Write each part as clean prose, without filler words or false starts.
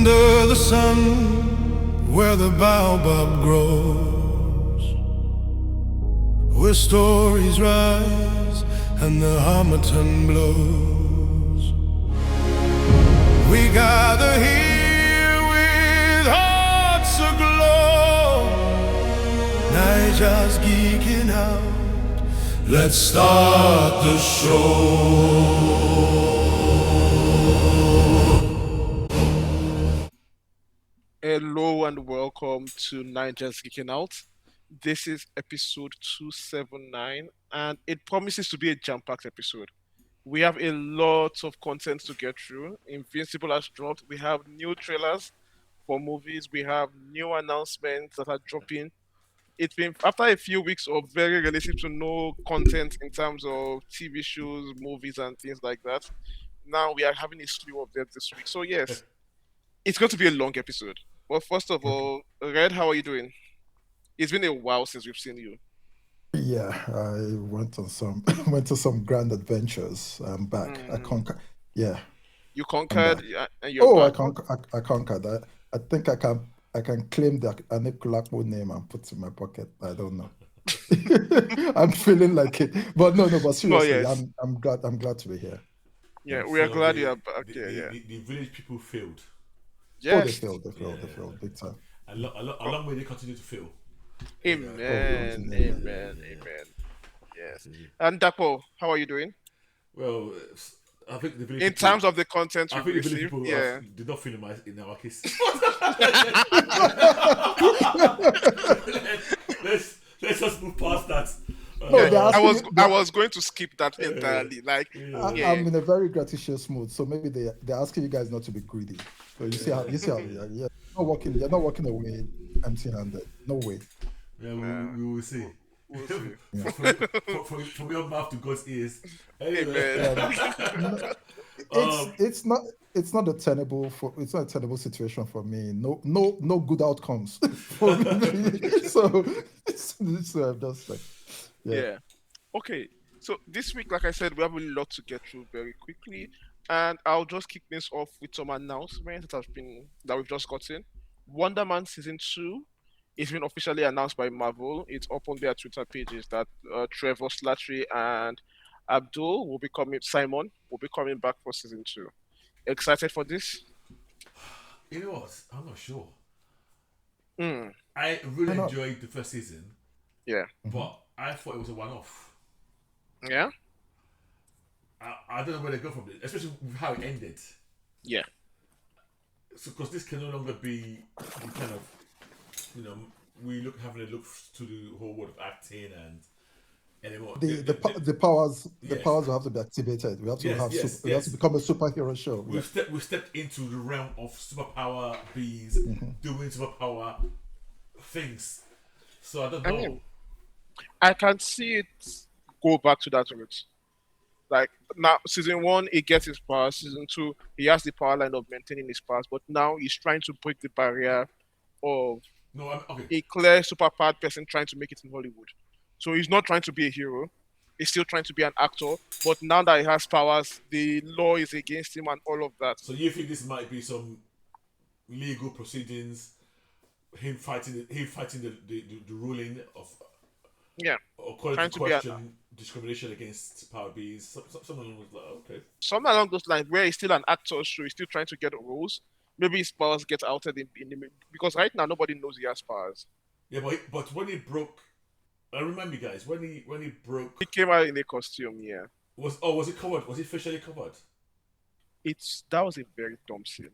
Under the sun, where the baobab grows, where stories rise and the harmattan blows, we gather here with hearts aglow. Naija's geeking out. Let's start the show. Hello and welcome to Naija's Geeking Out. This is episode 279 and it promises to be a jam-packed episode. We have a lot of content to get through. Invincible has dropped. We have new trailers for movies. We have new announcements that are dropping. It's been after a few weeks of very relative to no content in terms of TV shows, movies, and things like that. Now we are having a slew of them this week. So yes, it's going to be a long episode. But first of all, Red, how are you doing? It's been a while since we've seen you. Yeah, I went on some went to some grand adventures. I'm back. I Mm, conquer. Yeah, you I'm conquered back. and you're Oh, back. I conquered. I think I can claim the Anikulapo name and put it in my pocket. I don't know. I'm feeling like it, but no, no. But No, seriously, yes. I'm glad to be here. Yeah, we are So glad you are back. the, Yeah, the, yeah. the, the village people failed. Oh, they Yes. failed. They Yeah, failed. They failed big time. a Oh, long way they continue to fail. Oh, amen. continue. Yeah. Amen. Amen. Yes. And Dapo, how are you doing? Well, I think the village In people. terms of the content I we've think the village received, people yeah. did not feel in our case. let's just move past that. No, Yeah, they're Uh, I asking was you. I was going to skip that uh, entirely. Like, yeah, yeah. I'm in a very gratuitous mood, so maybe they're asking you guys not to be greedy. So you see how yeah, yeah. You're not walking away empty-handed. No way. yeah, Uh, we will see. we'll see. Yeah. From your mouth to God's ears. Anyway, Amen. Yeah, no, it's um, it's not it's not a tenable situation for me. No good outcomes for me. So I'm just like yeah. Yeah. Okay. So this week, like I said, we have a lot to get through very quickly, and I'll just kick things off with some announcements that we've just gotten. Wonder Man season 2 it's been officially announced by Marvel. It's up on their Twitter pages that Trevor Slattery and Simon will be coming back for season 2. Excited for this? you know what? I'm not sure. Mm, I Why really not? enjoyed the first season, yeah. Mhm. but I thought it was a one-off. Yeah. I don't know where they go from this, especially with how it ended. Yeah. So, because this can no longer be the kind of, you know, having a look to the whole world of acting and anymore. The powers Yes, will have to be activated. We have to yes, yes, we have to yes. become a superhero show. Yeah. We've stepped into the realm of superpower beings Mhm. doing superpower things. So I don't I know. mean, I can see it go back to that route. Like now, season 1, he gets his powers. Season 2, he has the power line of maintaining his powers, but now he's trying to break the barrier of No, okay. a clear superpowered person trying to make it in Hollywood. So he's not trying to be a hero. He's still trying to be an actor. But now that he has powers, the law is against him and all of that. So you think this might be some legal proceedings? Him fighting the ruling of, Yeah, or calling to trying to be question discrimination against power beings. Someone was like, okay. something along those lines where he's still an actor, so he's still trying to get roles. Maybe his powers get outed because right now nobody knows he has powers. Yeah, but when he broke, I remember, guys, when he broke, He came out in a costume, yeah. was it covered? Was it facially covered? That was a very dumb scene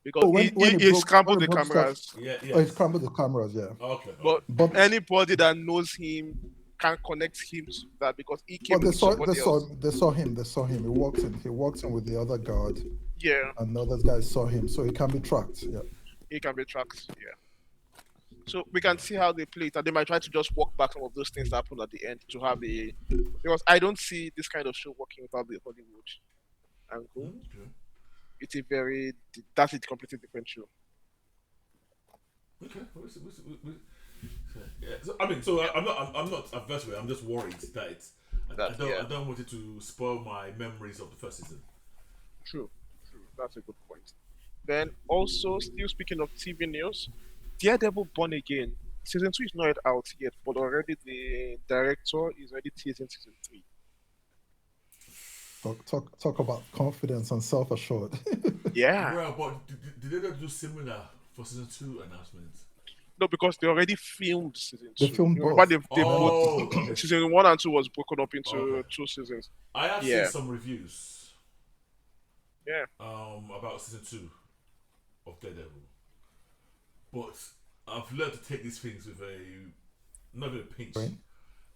because Oh, he when scrambled he the broke stuff, cameras. Yeah, oh, he yes. scrambled the cameras. Yeah, Okay, But okay. but anybody that knows him can connect him to that because he came but with somebody else. they saw him. He walked in with the other guard, Yeah, and the other guys saw him, so he can be tracked. Yeah. he can be tracked. Yeah. So we can see how they play it, and they might try to just walk back some of those things that happened at the end to have a because I don't see this kind of show working without the Hollywood angle. Okay. It's a very that's a completely different show. Okay. Yeah. So, I mean, so I'm not averse to it. I'm just worried that That yeah, I don't want it to spoil my memories of the first season. true, true. That's a good point. Then also, still speaking of TV news, Daredevil Born Again. Season 2 is not yet out yet, but already the director is already teasing season 3. Talk about confidence and self assured. Yeah. Well, but did they not do similar for season 2 announcements? No, because they already filmed season They 2. filmed You remember both. they both Remember? Oh, okay. season 1 and 2 was broken up Okay. into 2 seasons. I have seen Yeah. some reviews Yeah. about season 2 of Daredevil, but I've learned to take these things with not even a pinch, Right.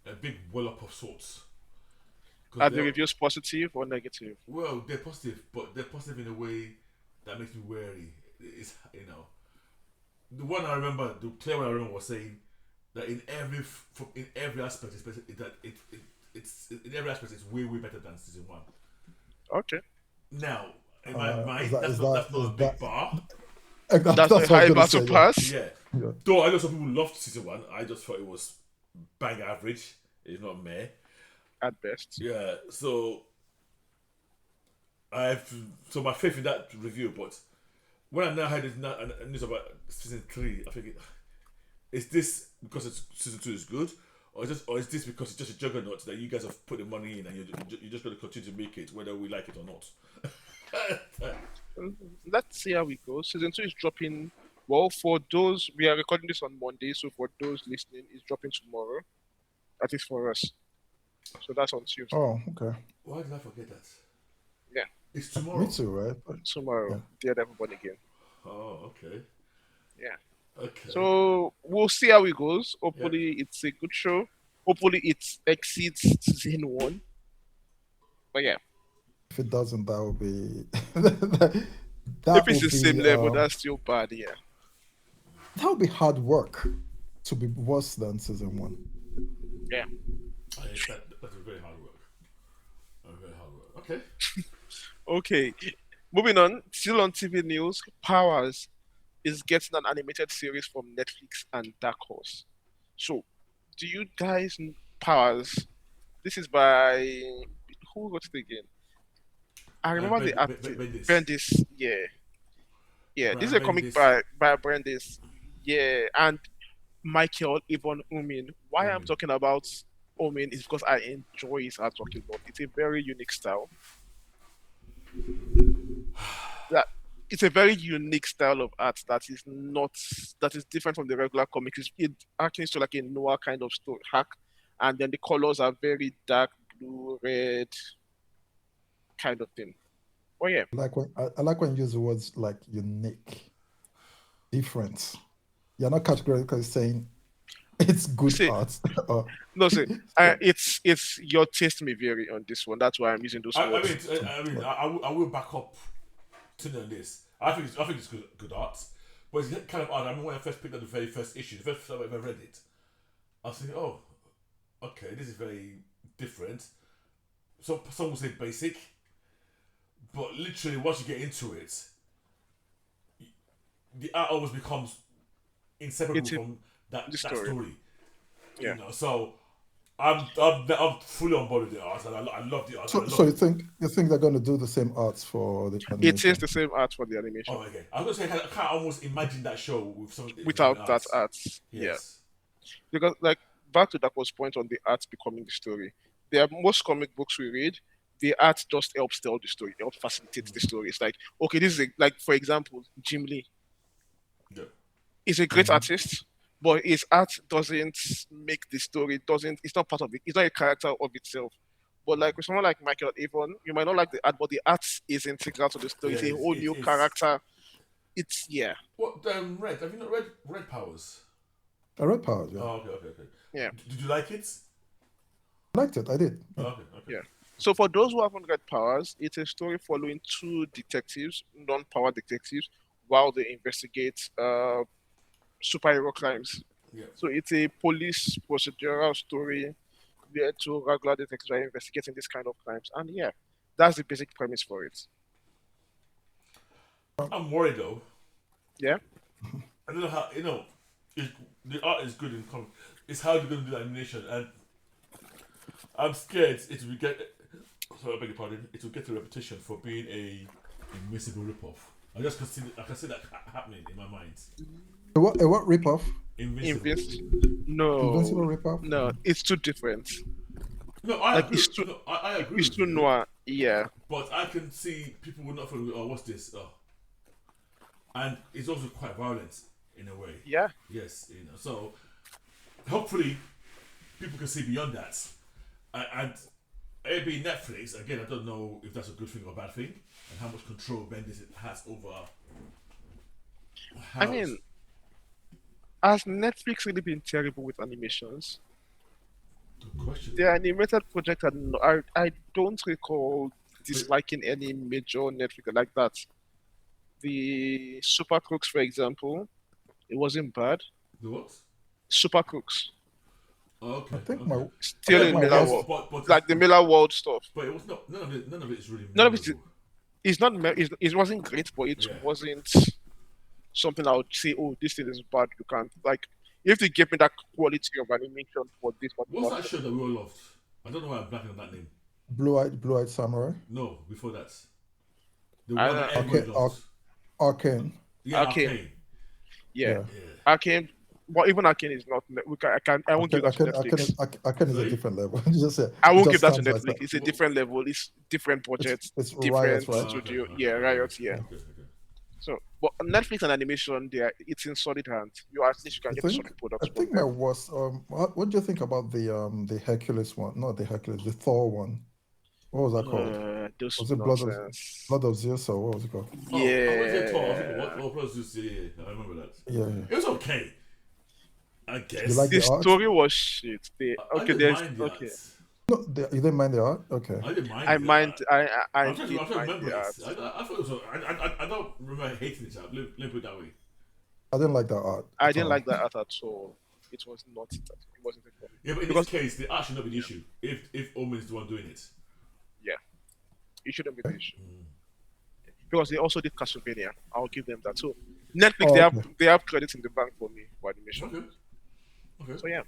a big wallop of sorts. Because Are the reviews positive or negative? well, they're positive, but they're positive in a way that makes me wary. It's the one I remember, the clear one I remember was saying that in every aspect, it's better, that it's in every aspect it's way better than season 1. Okay. Now, in my mind, Is that that's not a big bar. that's That's a what I high was bar gonna to say. pass Yeah. Yeah. Though I know some people loved season 1, I just thought it was bang average. It's not meh. at best. Yeah. So my faith in that review, but when I now heard news about season 3, I think is this because season 2 is good, or is this because it's just a juggernaut that you guys have put the money in and you're just going to continue to make it whether we like it or not? Let's see how it goes. Season 2 is dropping. Well, for those, we are recording this on Monday, so for those listening, it's dropping tomorrow. That is for us. So that's on Tuesday. Oh, okay. Why did I forget that? Yeah. It's tomorrow. Me too, right? Tomorrow, Yeah. Daredevil Born Again. Oh, okay. Yeah. Okay. So we'll see how it goes. Hopefully, it's a good show. Hopefully, it exceeds season 1. But yeah, If it doesn't, that would be if that it's the would same be level, that's still bad. Yeah. that would be hard work to be worse than season 1. Yeah. That's a very hard work. Very hard work. Okay. Okay. Moving on. Still on TV news. Powers is getting an animated series from Netflix and Dark Horse. So, do you guys know Powers? This is by who wrote it again? I remember the artist Bendis. Bendis. Yeah, yeah. This is a Brian comic Bendis. by Bendis. Yeah, and Michael Yvonne Umin. Why I'm Umin. talking about Umin is because I enjoy his artwork a lot. It's a very unique style. That it's a very unique style of art that is different from the regular comics. It actually to like a noir kind of story hack, and then the colors are very dark blue, red kind of thing. Oh yeah, I like when you use the words like unique, different. You're not categorically saying it's good see, art. or, no, see, so, it's your taste may vary on this one. That's why I'm using those I words. mean, I will back up Tina on this. I think it's good art, but it's kind of odd. I mean, when I first picked up the very first issue, the first time I ever read it, I was thinking, oh, okay, this is very different. So some would say basic, but literally once you get into it, the art always becomes inseparable It's from that the story. story. Yeah. So I'm fully on board with the art, and I love the art. so, I love so you it. think they're going to do the same arts for the It animation? is the same art for the animation Oh, okay. I was gonna say I can't almost imagine that show with some without that art. Yeah. Yes. Because like back to Dako's point on the art becoming the story. There are most comic books we read, the art just helps tell the story, helps facilitate the story. It's like, okay, this is like for example, Jim Lee Yeah. is a great artist, but his art doesn't make the story, doesn't it's not part of it, it's not a character of itself. But like with someone like Michael Avon, you might not like the art, but the art is integral to the story. Yeah, It's a whole new character. It's yeah. What Red? Have you not read Red Powers? I read Powers, yeah. Oh, okay. Yeah. Did you like it? I liked it. I did. Oh, okay. Yeah. So for those who haven't read Powers, it's a story following two detectives, non-power detectives, while they investigate superhero crimes. Yeah. So it's a police procedural story where two regular detectives are investigating this kind of crimes. And yeah, that's the basic premise for it. I'm worried though. Yeah. I don't know how the art is good in comic. It's how they're going to do the animation, and I'm scared it will get. Sorry, I beg your pardon. It will get a reputation for being a Invincible ripoff. I can see that happening in my mind. A what ripoff? Invincible. Invis Invincible no, ripoff? no, it's too different. No, I Like agree. No, I agree it's with too you, noir. Yeah, but I can see people would not feel, oh, what's this? Oh, and it's also quite violent in a way. yeah. Yes, So hopefully people can see beyond that, and maybe Netflix again. I don't know if that's a good thing or a bad thing, and how much control Bendis has over I how it's. mean, has Netflix really been terrible with animations? Good question. The animated project, I don't recall But disliking any major Netflix like that. The Super Crooks, for example, it wasn't bad. the what? Super Crooks, Oh, I okay, think okay. my I still think in my Miller worst. World, like the Miller World stuff. But it was not none of it is really None of it, memorable. it's not, it wasn't great, but it Yeah. wasn't something I would say, oh, this thing is bad. You can't like. If they give me that quality of animation for this What's particular that show, show that we all loved? I don't know why I'm blanking on that name. Blue-eyed samurai. No, before that, the I one that everybody Arcane. loved. Arcane. Yeah, Arcane, Arcane. yeah, Yeah. Yeah. Arcane. But even Arcane is not. I won't give Arcane. that to Arcane. Netflix. Arcane is a Sorry. different level. Just it I won't give just that to stands by Netflix. itself. It's a different level. It's different budget, It's Riot, different right? Okay, studio. okay, Yeah, okay, Riot. Yeah. okay. So, but Netflix and animation, it's in solid hands. You at least you can I get think solid I products from think my them. worst. What do you think about the Hercules one? Not the Hercules, the Thor one. What was that called? Those Was it nonsense. Blood of Zeus or what was it called? Oh, I was there tall. I was thinking, Yeah. what was this? Yeah, I remember that. Yeah, yeah. It was okay, I You guess. like The the art? story was shit. I Okay, didn't there's mind the art. okay. No, you didn't mind the art? Okay. I didn't I mind the mind. art. I I'm trying to, did I'm trying to mind remember the it. art. I thought it was. I don't remember hating it. Let me put it that way. I didn't like that art I at didn't all. like that art at all. It was not. It wasn't a problem. Yeah, but in Because this case, the art should not be the issue. If Omen is the one doing it. yeah, it shouldn't be the issue. Because they also did Castlevania. I'll give them that. So Netflix, Oh, they have okay. they have credits in the bank for me for animation. Okay. Okay. So yeah.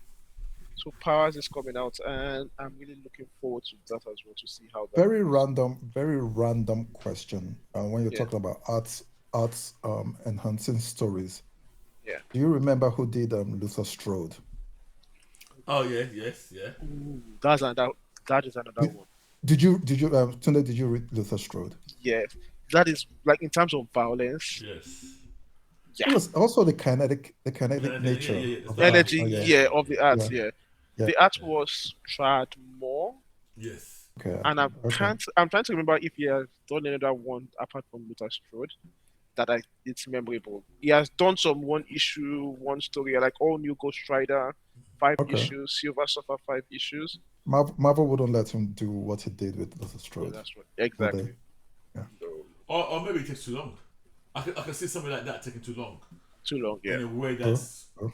So Powers is coming out, and I'm really looking forward to that as well to see how that. Very random question. When you're Yeah, talking about arts enhancing stories, yeah. do you remember who did Luther Strode? Oh yeah, yes, yeah. Ooh, that's another. That is another one. Tunde, did you read Luther Strode? Yeah, that is like in terms of violence. Yes. It Yeah, was also the kinetic Yeah, nature yeah. of the art. energy. Oh, yeah, Yeah, of the art. yeah, Yeah, yeah. the art was tried more, Yes. Okay, and I okay. can't. I'm trying to remember if he has done another one apart from Luther Strode that it's memorable. He has done some one issue, one story like all new Ghost Rider, 5 issues, Silver Surfer 5 issues. Marvel wouldn't let him do what he did with Luther Yeah, Strode, that's right. would they? Exactly. Yeah. So, Or maybe it takes too long. I can see something like that taking too long. too long. Yeah, In a way Oh, that's oh,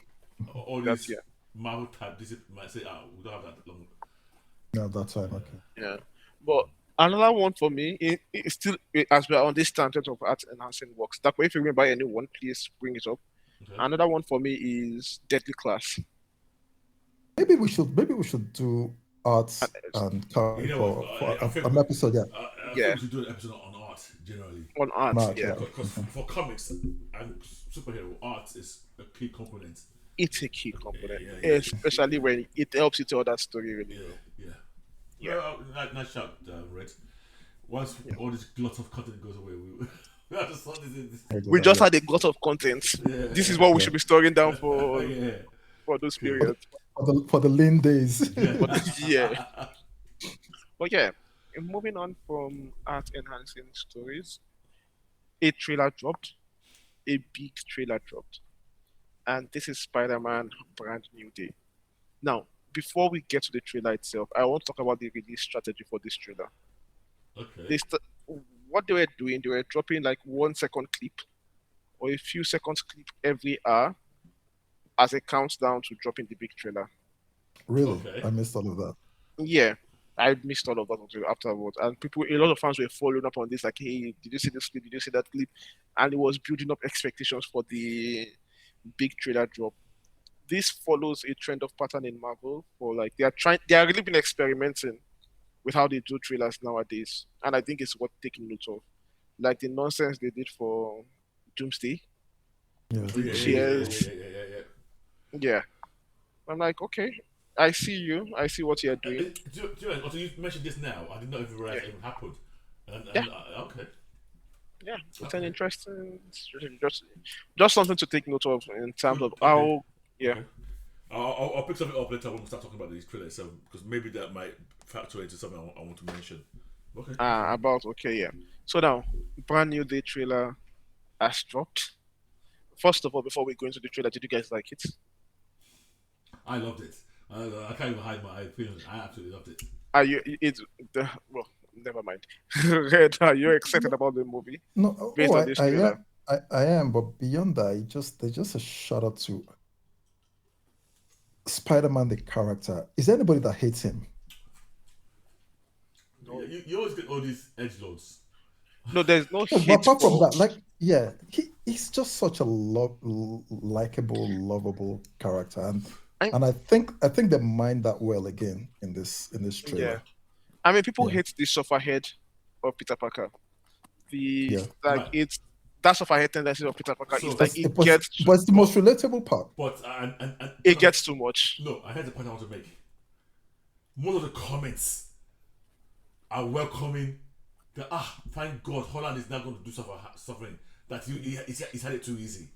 all that's these Marvel type might say, we don't have that long. yeah, that time. Okay. yeah. But another one for me, it's still as we're on this tangent of art enhancing works. That way, if you remember anyone, please bring it up. Okay. Another one for me is Deadly Class. Maybe we should do arts And and copy You know for what? I think an episode. Yeah, I Yeah. think we should do an episode on art generally. on art, Art, yeah, yeah. Because for comics and superhero, art is a key component. it's a key component, Yeah. especially when it helps you tell that story really Yeah, well. yeah. Yeah. Well, nice shout, Red. Once all this glut of content goes away, we have to sort this. I do We that, just yeah. had a lot of content. Yeah. This is what we Yeah. should be storing down for Yeah. those periods. For the lean days. Yeah. But yeah, moving on from art enhancing stories, a trailer dropped, a big trailer dropped, and this is Spider-Man Brand New Day. Now, before we get to the trailer itself, I want to talk about the release strategy for this trailer. Okay. What they were doing, they were dropping like 1 second clip or a few seconds clip every hour as a countdown to dropping the big trailer. Really, Okay. I missed all of that. Yeah, I missed all of that until afterwards, and a lot of fans were following up on this, like, "Hey, did you see this clip? Did you see that clip?" And it was building up expectations for the big trailer drop. This follows a trend of pattern in Marvel, for like they are really been experimenting with how they do trailers nowadays, and I think it's worth taking note of. like the nonsense they did for Doomsday. Yeah. Oh, yeah, yeah, yeah, yeah, Cheers. yeah, yeah, yeah, yeah. Yeah. I'm like, okay, I see you. I see what you're doing. Do you know, also you mentioned this now, I did not even realize Yeah. it even happened. Yeah. Okay. Yeah. It's an Okay. interesting, just something to take note of in terms Good. of Okay. how, yeah. Okay. I'll pick something up later when we start talking about these trailers, so because maybe that might factor into something I want to mention. Okay. About, okay, yeah. So now, brand new day trailer has dropped. First of all, before we go into the trailer, did you guys like it? I loved it. I can't even hide my feelings. I absolutely loved it. Are you? It's well, never mind. Red, are you excited about the movie No, based on this yeah, trailer? I am, but beyond that, they just a shout out to Spider-Man, the character. Is there anybody that hates him? No, You always get all these edge lords. no, there's no No, but hate apart from for. that, like, yeah, he's just such a likable, lovable character, I, and I think they mind that well again in this yeah, trailer. I mean, people Yeah, hate the suffer head of Peter Parker. The yeah. like Right. it's that suffer head tendency of Peter Parker is So, like But it's the most relatable part. but it gets too much. no, I had the point I want to make. Most of the comments are welcoming. That thank God, Holland is not going to do suffering. That he's had it too easy.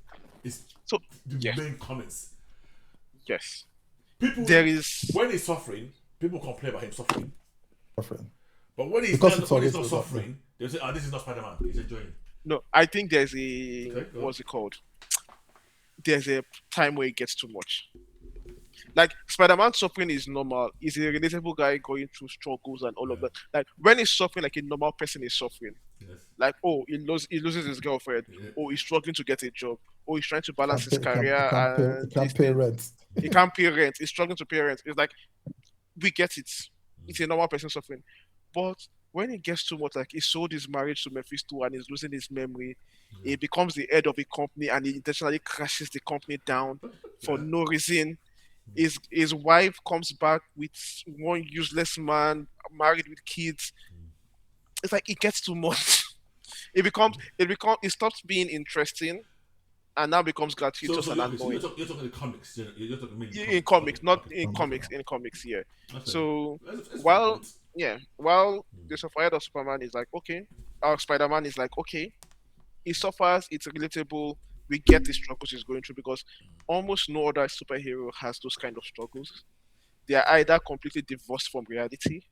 It's So the yeah, main comments. yes, People there is. when he's suffering, people complain about him suffering. Friend. But when Because it's when he's always not about suffering, they say, "This is not Spider-Man. He's enjoying." No, I think there's a Okay, go on. what's it called? There's a time where it gets too much. Like Spider-Man suffering is normal. He's a relatable guy going through struggles and all of Yeah. that. Like when he's suffering, like a normal person is suffering. Yes. Like he loses his girlfriend. Yeah. Or he's struggling to get a job. Or he's trying to balance his career He and can't pay rent. he can't pay rent. He's struggling to pay rent. It's like we get it. It's a normal person suffering. But when it gets too much, like he sold his marriage to Mephisto and he's losing his memory, he becomes the head of a company and he intentionally crashes the company down for Yeah. no reason. His wife comes back with one useless man, married with kids. It's like it gets too much. It stops being interesting and now becomes gratuitous and Okay, so annoying. you're talking the comics. You're talking mainly In comics. comics, not Okay. in Comics, comics, in comics, yeah. That's fair. So That's fair, while mate. yeah, while the sufferer of Superman is like okay, our Spider-Man is like okay, he suffers, it's relatable, we get the struggles he's going through because almost no other superhero has those kind of struggles. They are either completely divorced from reality,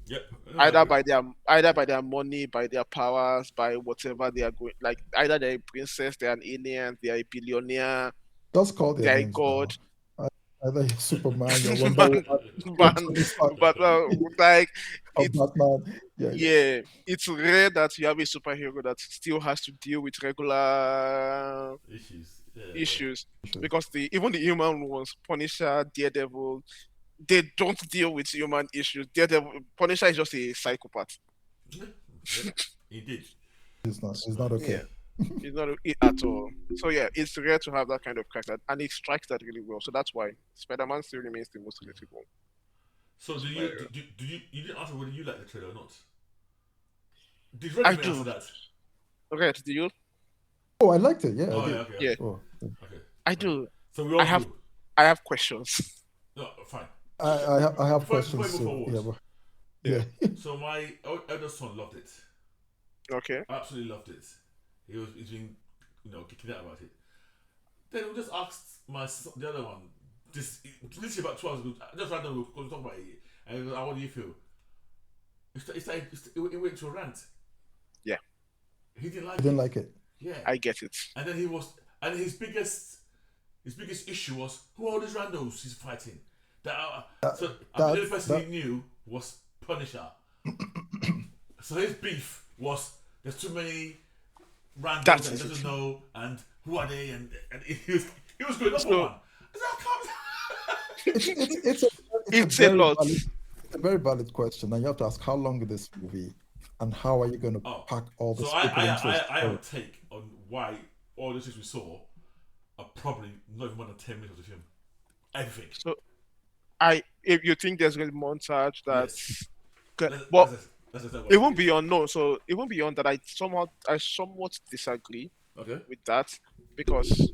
Yep. I either by their money, by their powers, by whatever they are going like either they're a princess, they're an alien, they are a billionaire, Just call their they're a names god. now. Either you're Superman, you're Wonder Man, Woman, you're man, Tony Stark, but like or it's Batman. yeah, it's rare that you have a superhero that still has to deal with regular issues. Yeah. issues Sure. because even the human ones, Punisher, Daredevil, they don't deal with human issues. Daredevil, Punisher is just a psychopath. Yeah. Indeed. It's not okay. Yeah, it's not at all. So yeah, it's rare to have that kind of character, and it strikes that really well. So that's why Spider-Man still remains the most relatable. So Superhero. do you didn't answer whether you like the trailer or not? Did I Red do. answer that? Red, do you? Oh, I liked it. Yeah, Oh I yeah. did. Okay. Yeah, Oh, Okay. I do. So we all I have do. I have questions. No, fine. I have Before questions. we move So, forward. yeah, So my elder son loved it. Okay. Absolutely loved it. He's been kicking out about it. Then we just asked the other one. This literally about 2 hours ago. Just randomly we were talking about it. And he goes, "What do you feel?" It went to a rant. Yeah. He didn't like I didn't it. like it. Yeah. I get it. And then his biggest issue was who are all these randos he's fighting. The only person he knew was Punisher. So his beef was there's too many randos That's that he it. doesn't know, and who are they? And he was going up So- one. I said, "Come." It's a lot. It's a very valid question, and you have to ask how long is this movie, and how are you going to Oh, pack all So this I people into a have a story? take on why all the things we saw are probably not even more than 10 minutes of the film. Everything. So if you think there's going to be montage that's good, Let's- but let's- That's exactly It what I won't think. be unknown. So it won't be on that. I somewhat disagree Okay. with that because,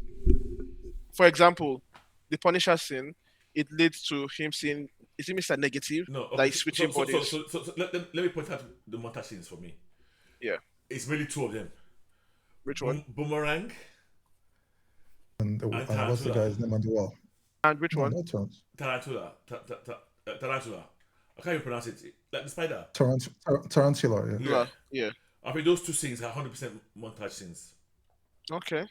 for example, the Punisher scene, it leads to him seeing, is it Mr. Negative No. that Okay. is switching bodies? Let me point out the montage scenes for me. Yeah, It's really two of them. which one? Boomerang and And what's the Tarantula. guy's name on the wall? And which No, one? not Tarantula. Tarantula. I can't even pronounce it. Like the spider. Tarantula. Yeah. Yeah. Yeah. I think those two scenes are 100% montage scenes. Okay.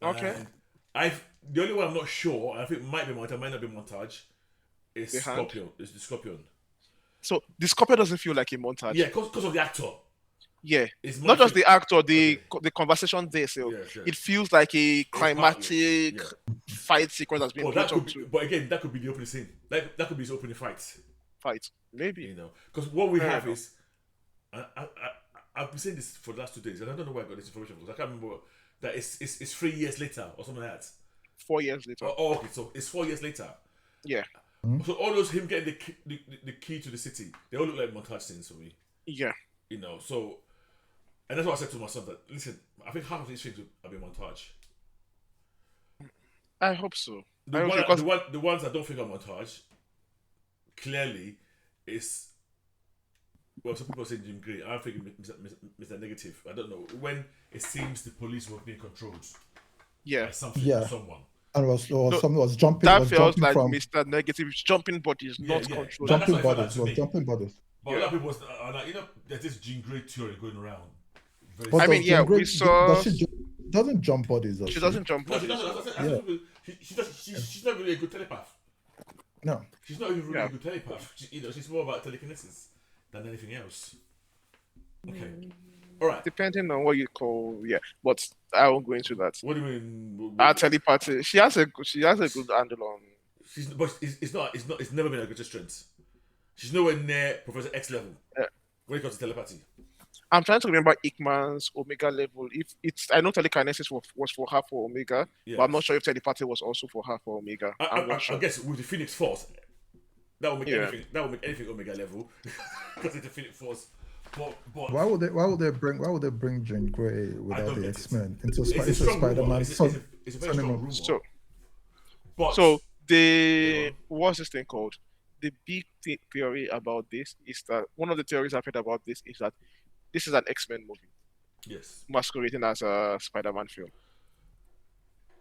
Okay. And I've the only one I'm not sure, I think it might be montage, might not be montage, is The hand. Scorpion. Is the Scorpion. So the Scorpion doesn't feel like a montage. Yeah, because of the actor. Yeah. It's Not just montage. the actor, the Okay. the conversation there. So Yes, yes. it feels like a climatic Yeah. fight sequence that's been But built that could up be, to but again, that could be the opening scene. Like that could be his opening fight. fight. Maybe. You know, because what we Fair have enough. is, I've been saying this for the last 2 days, and I don't know where I got this information from. 'Cause I can't remember that it's 3 years later or something like that. 4 years later. Okay, so it's 4 years later. Yeah. So all those him getting the key to the city, they all look like montage scenes for me. Yeah. You know, so and that's what I said to my son that listen, I think half of these things have been montage. I hope so. The, I hope one, so, because the ones I don't think are montage, clearly, is well, some people are saying Jim Gray. I'm thinking Mr. Negative. I don't know when it seems the police were being controlled yeah. by something Yeah. or someone. And So someone was jumping. that Was feels jumping like from Mr. Negative jumping bodies, Yeah, not yeah. controlling. That's jumping what it felt like bodies. to Was me. jumping bodies. But a lot of people are like, there's this Jean Grey theory going around. Very But I mean, does yeah, Jean Grey, we saw does she doesn't jump bodies? Does she doesn't jump no, she bodies. doesn't. Yeah. She's not really a good telepath. No. She's not even really Yeah. a good telepath. She's more about telekinesis than anything else. Okay. All right. Depending on what you call, yeah. But I won't go into that. What do you mean? Our telepathy, she has a good handle on. But it's never been a greater strength. She's nowhere near Professor X level Yeah. when it comes to telepathy. I'm trying to remember Ickman's Omega level. If it's, I know telekinesis was for her for Omega, Yes. but I'm not sure if telepathy was also for her for Omega. I'm not I sure. guess with the Phoenix Force, that will make Yeah. anything. That will make anything Omega level because it's the Phoenix Force. But Why would they bring Jean Grey I without don't the get it. X-Men into It's a into strong rumor. Spider-Man? It's a very strong rumor. So, But so Yeah. what's this thing called? The big theory about this is that one of the theories I've heard about this is that this is an X-Men movie yes, masquerading as a Spider-Man film.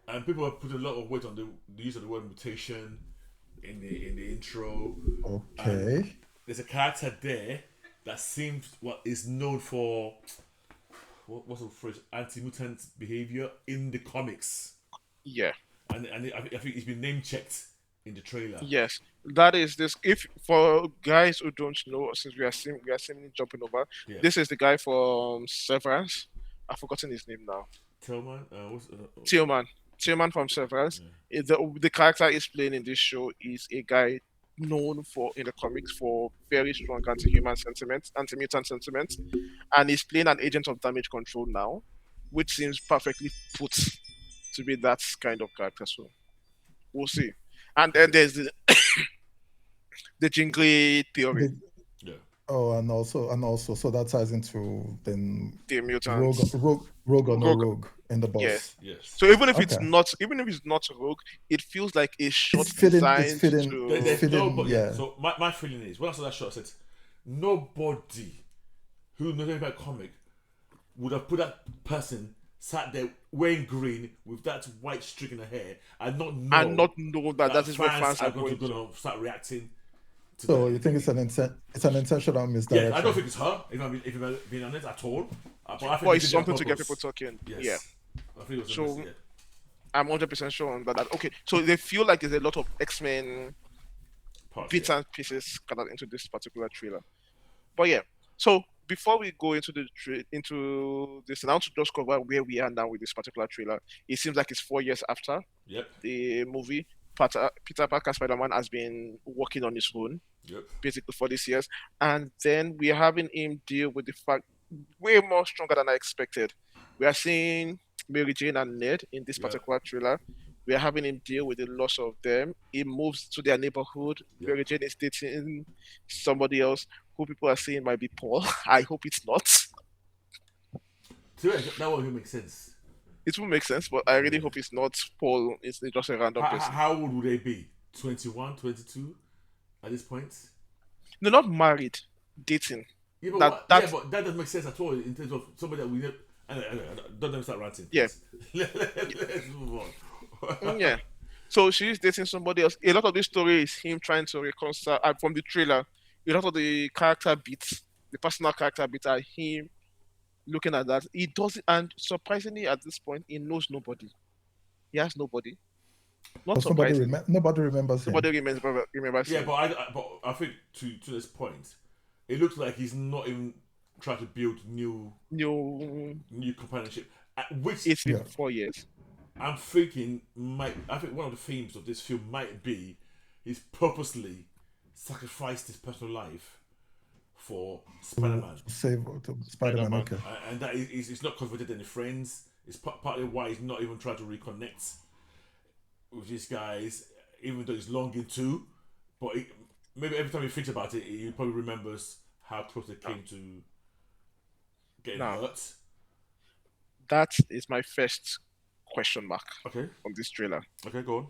and people have put a lot of weight on the use of the word mutation in the intro. Okay. There's a character there that seems is known for what's the phrase, anti-mutant behavior in the comics, Yeah. and I think he's been name checked in the trailer. Yes, that is this. If for guys who don't know, since we are seemingly jumping over, Yeah. this is the guy from Severance. I've forgotten his name now. Tillman, Tillman from Severance. The character he's playing in this show is a guy known for in the comics for very strong anti-human sentiments, anti-mutant sentiments, and he's playing an agent of damage control now, which seems perfectly put to be that kind of character. So we'll see. And then there's the Jingle theory, The- yeah, and also, so that ties into then the mutants. rogue or no Rogue. rogue in the boss. Yes. yes. So even if it's Okay. not, even if it's not rogue, it feels like a shot It's fitting. designed It's fitting. to. There's fitting, nobody. yeah. So my feeling is when I saw that shot, I said nobody who knows anything about comic would have put that person sat there wearing green with that white streak in her hair and not know that is what fans are going going to. to start reacting. To So that. you think it's an intentional misdirection? Yeah, I don't think it's her. If I'm being honest at all. But I think But they it's did it on something to get purpose. people talking. Yes. Yeah, I think it was So- a mess, yeah. I'm 100% sure on that. Okay, so they feel like there's a lot of X-Men Part, bits yeah. and pieces scattered into this particular trailer. But yeah, so before we go into into this, and I want to just cover where we are now with this particular trailer. It seems like it's 4 years after Yep. the movie. Peter Parker Spider-Man has been working on his own Yep. basically for these years, and then we're having him deal with the fact way more stronger than I expected. We are seeing Mary Jane and Ned in this Yeah. particular trailer. We are having him deal with the loss of them. He moves to their neighborhood. Yeah. Mary Jane is dating somebody else. who people are saying might be Paul. I hope it's not. To me, that won't make sense. It will make sense, but I really hope it's not Paul. It's just a random person. How old would they be? 21, 22 at this point? No, not married, dating. Yeah, but, That but that doesn't make sense at all in terms of somebody that we never. Don't let me start ranting. Yeah. Let's move on. yeah. So she's dating somebody else. A lot of this story is him trying to reconcile from the trailer. A lot of the character beats, the personal character beats, are him looking at that. He does it, and surprisingly, at this point, he knows nobody. He has nobody. Not Because nobody, surprising. nobody remembers him. Nobody remembers Yeah, him. but I think to this point, it looks like he's not even trying to build new companionship. Which It's been 4 years. I'm thinking I think one of the themes of this film might be he's purposely sacrificed his personal life for Spider-Man. Save Spider-Man, okay. And that he's not converted any friends. It's partly why he's not even trying to reconnect with these guys, even though he's longing to. But maybe every time he thinks about it, he probably remembers how close they came to getting hurt. That is my first question mark on this trailer. Okay, go on.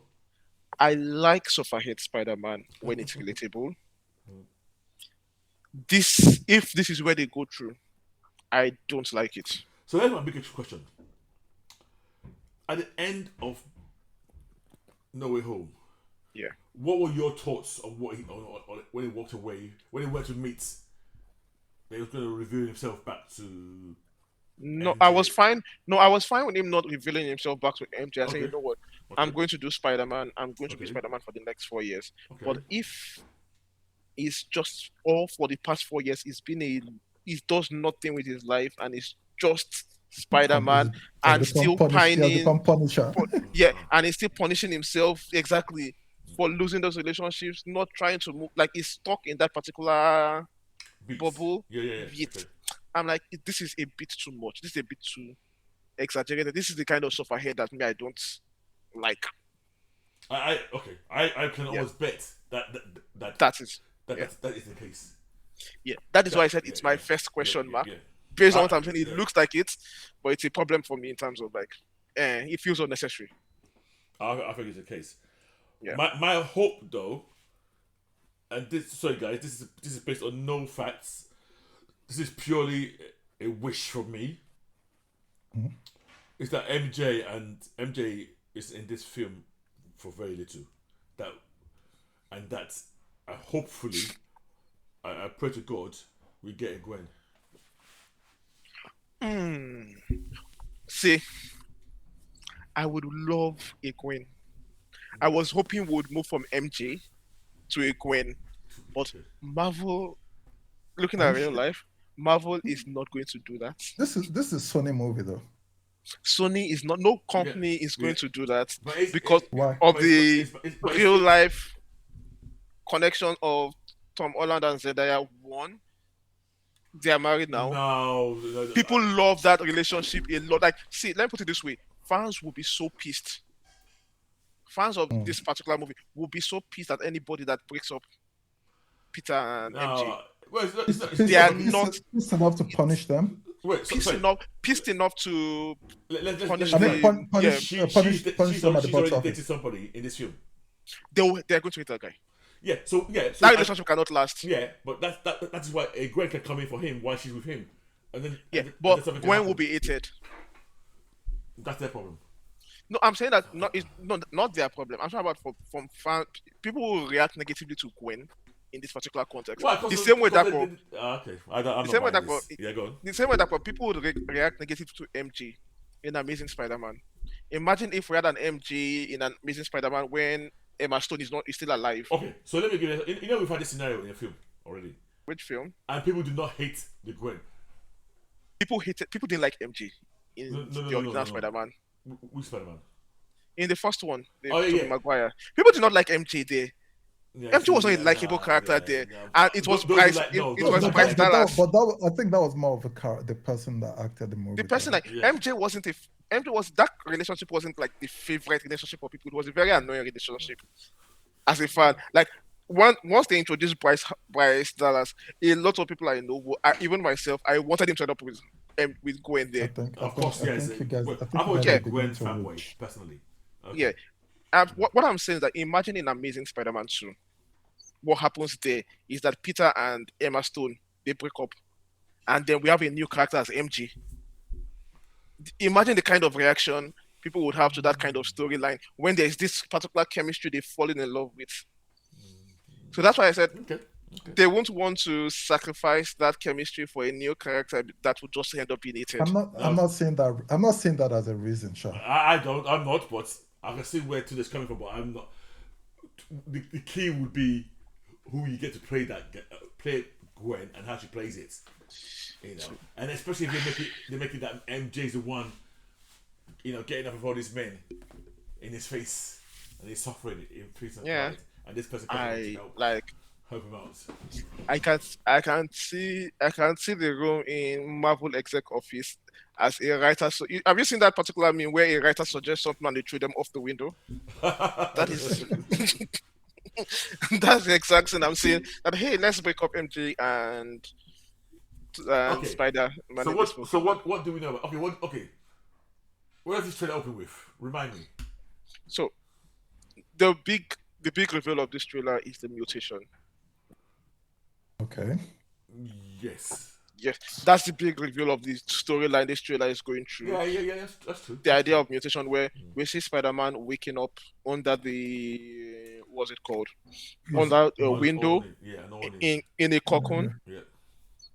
I like Sofa-Head Spider-Man when it's relatable. If this is where they go through, I don't like it. So here's my biggest question. At the end of No Way Home, what were your thoughts on what when he walked away, when he went to meet, he was going to reveal himself back to No, MJ? I was fine. No, I was fine with him not revealing himself back to MJ. I said, you know what? I'm going to do Spider-Man. I'm going to be Spider-Man for the next 4 years. But if it's just all for the past 4 years, he does nothing with his life, and it's just Spider-Man and still pining. And he's still punishing himself exactly for losing those relationships, not trying to move. Like he's stuck in that particular bubble. Beat. I'm like, this is a bit too much. This is a bit too exaggerated. This is the kind of stuff I hear that I don't like. I can always bet that is the case. Yeah, that is why I said it's my first question mark. Based on what I'm saying, it looks like it, but it's a problem for me in terms of like, it feels unnecessary. I think it's the case. Yeah. My hope though, and sorry guys, this is based on no facts. This is purely a wish from me. Mm-hmm. Is that MJ is in this film for very little. Hopefully, I pray to God we get a Gwen. See, I would love a Gwen. I was hoping we would move from MJ to a Gwen, but Marvel, looking at real life, Marvel is not going to do that. This is Sony movie though. Sony is not. No company is going to do that because of the real life connection of Tom Holland and Zendaya. One, they are married now. No. People love that relationship a lot. Like, see, let me put it this way: fans will be so pissed. Fans of this particular movie will be so pissed at anybody that breaks up Peter and MJ. Well, they are not pissed enough to punish them. Pissed enough to punish them. Punish them at the box office. Dated somebody in this film. They're going to hit that guy. So that relationship cannot last. Yeah, but that's why a Gwen can come in for him while she's with him, and then but Gwen will be hated. That's their problem. No, I'm saying that not their problem. I'm talking about from fan people who react negatively to Gwen in this particular context. The same way that people would react negatively to MJ in Amazing Spider-Man. Imagine if we had an MJ in an Amazing Spider-Man when Emma Stone is still alive. Okay, so let me give you. We've had this scenario in a film already. Which film? And people do not hate the Gwen. People didn't like MJ in the original Spider-Man. Which Spider-Man? In the first one, Tobey Maguire. People did not like MJ there. MJ was not a likable character there, and it was Bryce. It was Bryce Dallas. But I think that was more of the person that acted the movie. The person MJ wasn't that relationship wasn't like the favorite relationship for people. It was a very annoying relationship. As a fan, like once they introduced Bryce Dallas, a lot of people I know, even myself, I wanted him to end up with Gwen I there. think I Of think course, I yes. think you guys Well, I think I've you always guys been are a Yeah, beginning Gwen to fanboy reach. personally. yeah. Okay. What I'm saying is that imagine in Amazing Spider-Man 2, what happens there is that Peter and Emma Stone they break up, and then we have a new character as MJ. Imagine the kind of reaction people would have to that kind of storyline when there's this particular chemistry they've fallen in love with. So that's why I said Okay. Okay. they won't want to sacrifice that chemistry for a new character that would just end up being hated. I'm No, not saying that I'm not saying that as a reason, Sha. I don't. I'm not. But I can see where to this coming from. But I'm not. The key would be who you get to play Gwen and how she plays it. You know, and especially if they make it that MJ's the one, getting up with all these men in his face and he's suffering in peace and Yeah, quiet, and this person comes along to I help like. help him out. I can see the room in Marvel exec office as a writer. So have you seen that particular meme where a writer suggests something and they throw them off the window? That is that's the exact thing I'm saying. That hey, let's break up MJ and Okay, Spider Man so in this what? So movie. what do we know about? Okay, what? Okay, what does this trailer open with? Remind me. So the big reveal of this trailer is the mutation. Okay. Yes. Yes, that's the big reveal of the storyline this trailer is going through. Yeah. That's true. The That's idea true. of mutation where we see Spider-Man waking up under the what's it called? Is Under a on window yeah, no one in a cocoon, yeah.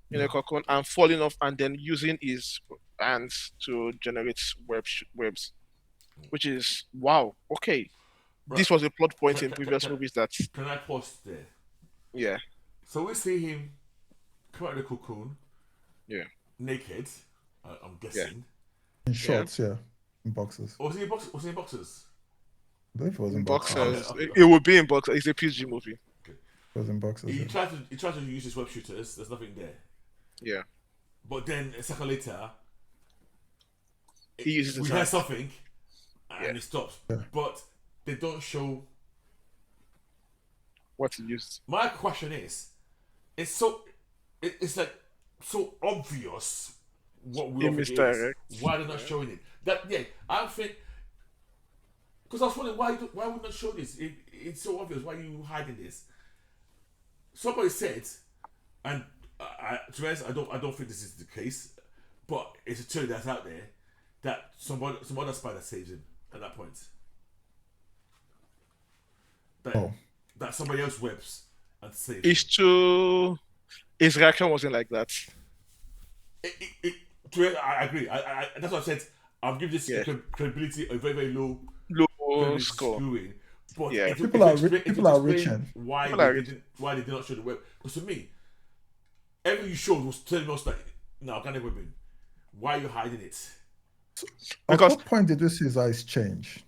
in a cocoon, and falling off, and then using his hands to generate webs, which is wow. Okay, Right. this was a plot point Can, in can, can, previous can movies that can I pause there? yeah, So we see him come out of the cocoon yeah, naked. I'm yeah, guessing. In yeah. shorts, yeah. In boxes. Or was he in box? Was he in boxers? I believe it was In in boxes, Okay, yes. boxers, okay, it okay. would be in boxers. It's a PG movie. Okay. It was in boxes, He yeah. tried to use his web shooters. There's nothing there. Yeah, But then a second later, he uses we his heard hands. something, Yeah, and it stops. Yeah. But they don't show. what he used. My question is, it's so, it's like so obvious what we He all think it is. misdirect. Why they're not showing it? That yeah, I think because I was wondering why would not show this? It's so obvious. Why are you hiding this? Somebody said, and to be honest, I don't think this is the case, but it's a theory that's out there that some other spider saves him at that point. That Oh. that somebody else webs and saves It's him. too. His reaction wasn't like that. I agree. That's what I said. I'll give this Yeah, credibility a very very low low credibility score. screwing, but Yeah, People are people are explain reaching. people are. why they did not show the web. Because to me, everything you showed was telling us that no, I can't weapon. Why are you hiding it? At Because what point did you see his eyes change?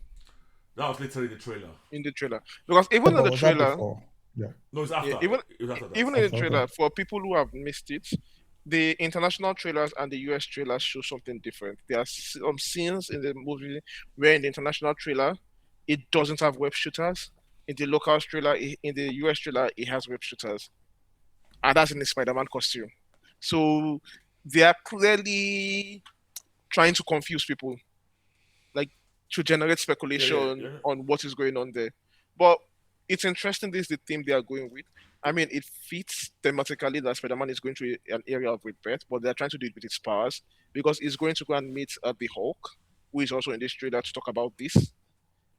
That was literally the trailer. in the trailer, because Yeah, even in but the was that trailer, before? Yeah. No, it's yeah, after. even It was after that. even in the After, okay. trailer, for people who have missed it, the international trailers and the US trailers show something different. There are some scenes in the movie where in the international trailer it doesn't have web shooters. In the local trailer, in the US trailer, it has web shooters, and that's in the Spider-Man costume. So they are clearly trying to confuse people, like to generate speculation Yeah. on what is going on there. But it's interesting. This is the theme they are going with. I mean, it fits thematically that Spider-Man is going through an area of rebirth, but they're trying to do it with its powers because he's going to go and meet the Hulk, who is also in this trailer to talk about this.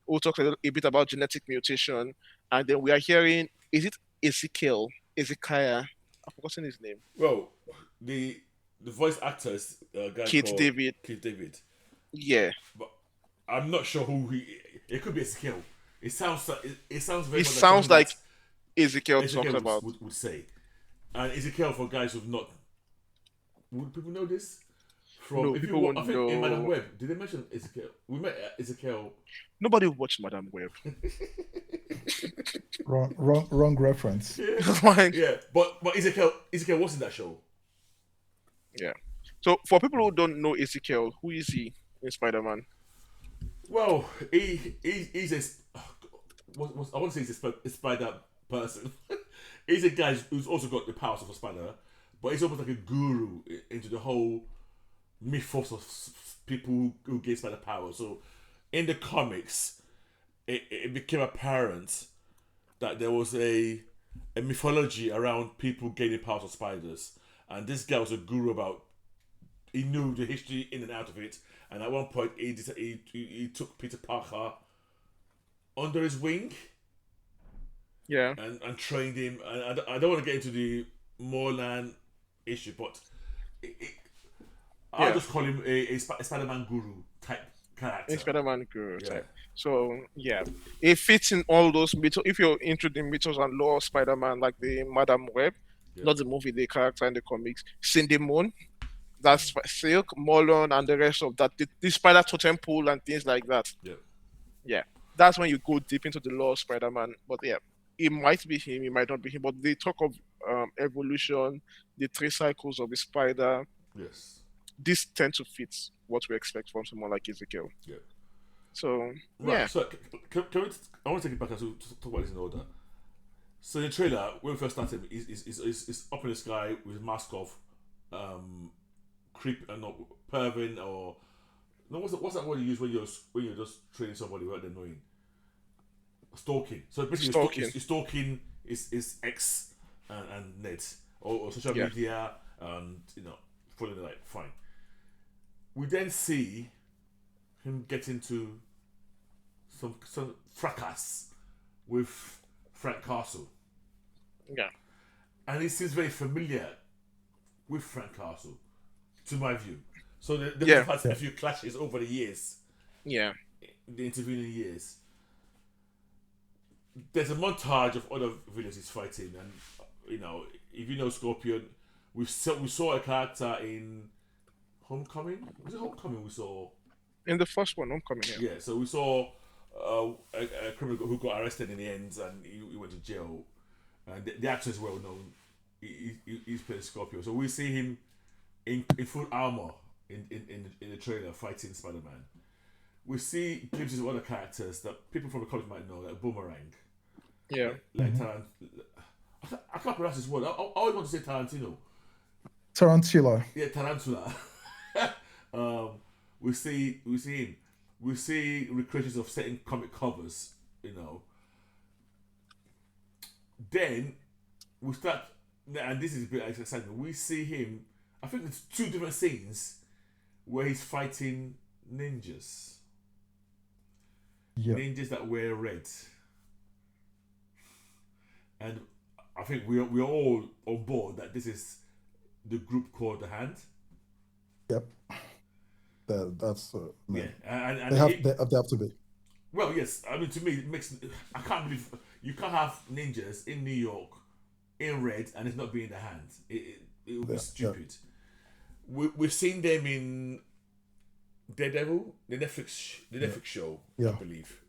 We'll talk a bit about genetic mutation, and then we are hearing is it Ezekiah? I've forgotten his name. Well, the voice actor is a guy Kate called David. Keith David, Yeah, but I'm not sure who he. It could be a skill. It sounds very it much like sounds something like that Ezekiel talked Ezekiel about. would say. And Ezekiel, for guys who've not, would people know this? From No, if you, people won't I think in Madam know. Web, did they mention Ezekiel? We met Ezekiel. Nobody watched Madame Web. Wrong reference. Like, Yeah, but Ezekiel was in that show. yeah. So for people who don't know Ezekiel, who is he in Spider-Man? Well, he's a I want to say he's a spider person. He's a guy who's also got the powers of a spider, but he's almost like a guru into the whole mythos of people who get spider power. So in the comics, it became apparent that there was a mythology around people gaining powers of spiders, and this guy was a guru about. He knew the history in and out of it, and at one point he took Peter Parker under his wing, Yeah. and trained him. And I don't want to get into the Morland issue, but I Yeah. just call him a Spider-Man guru type character. In Spider-Man Guru Yeah. type. So yeah, it fits in all those mythos. If you're into the mythos and lore of Spider-Man, like the Madam Web, Yeah. not the movie, the character in the comics, Cindy Moon, that's Silk, Molon, and the rest of that, the Spider Totem Pool and things like that. Yeah. Yeah, that's when you go deep into the lore of Spider-Man. But yeah, it might be him, it might not be him. But they talk of evolution, the 3 cycles of the spider. Yes. This tend to fit what we expect from someone like Ezekiel. Yeah. So Right. yeah, So can we? I want to take it back and talk about this in order. So the trailer, when we first started, is up in the sky with a mask of creep and not pervin or no. What's that word you use when you're just training somebody without them knowing? Stalking. So basically, Stalking. is X and net or social Yeah. media and following the light. Fine. We then see him get into some fracas with Frank Castle, yeah, and he seems very familiar with Frank Castle, to my view. So they've Yeah. had a few clashes over the years, yeah, the intervening years. There's a montage of other villains he's fighting, and if you know Scorpion, we saw a character in Homecoming. Was it Homecoming we saw? in the first one, Homecoming. Yeah, Yeah, so we saw a criminal who got arrested in the end, and he went to jail. And the actor is well known. He's playing Scorpio. So we see him in full armor in the trailer fighting Spider-Man. We see glimpses of other characters that people from the college might know, like Boomerang, yeah, like I can't pronounce this word. I always want to say Tarantino. Tarantula. Yeah, Tarantula. We see him. We see recreations of certain comic covers, Then we start, and this is a bit exciting. We see him. I think it's 2 different scenes where he's fighting ninjas. Yeah. Ninjas that wear red. And I think we're all on board that this is the group called The Hand. Yep. That's Yeah, and they have to be. well, yes. I mean, to me, it makes. I can't believe you can't have ninjas in New York in red and it's not being The Hand. It would be stupid. We've seen them in Daredevil, the Netflix show, Yeah. I believe.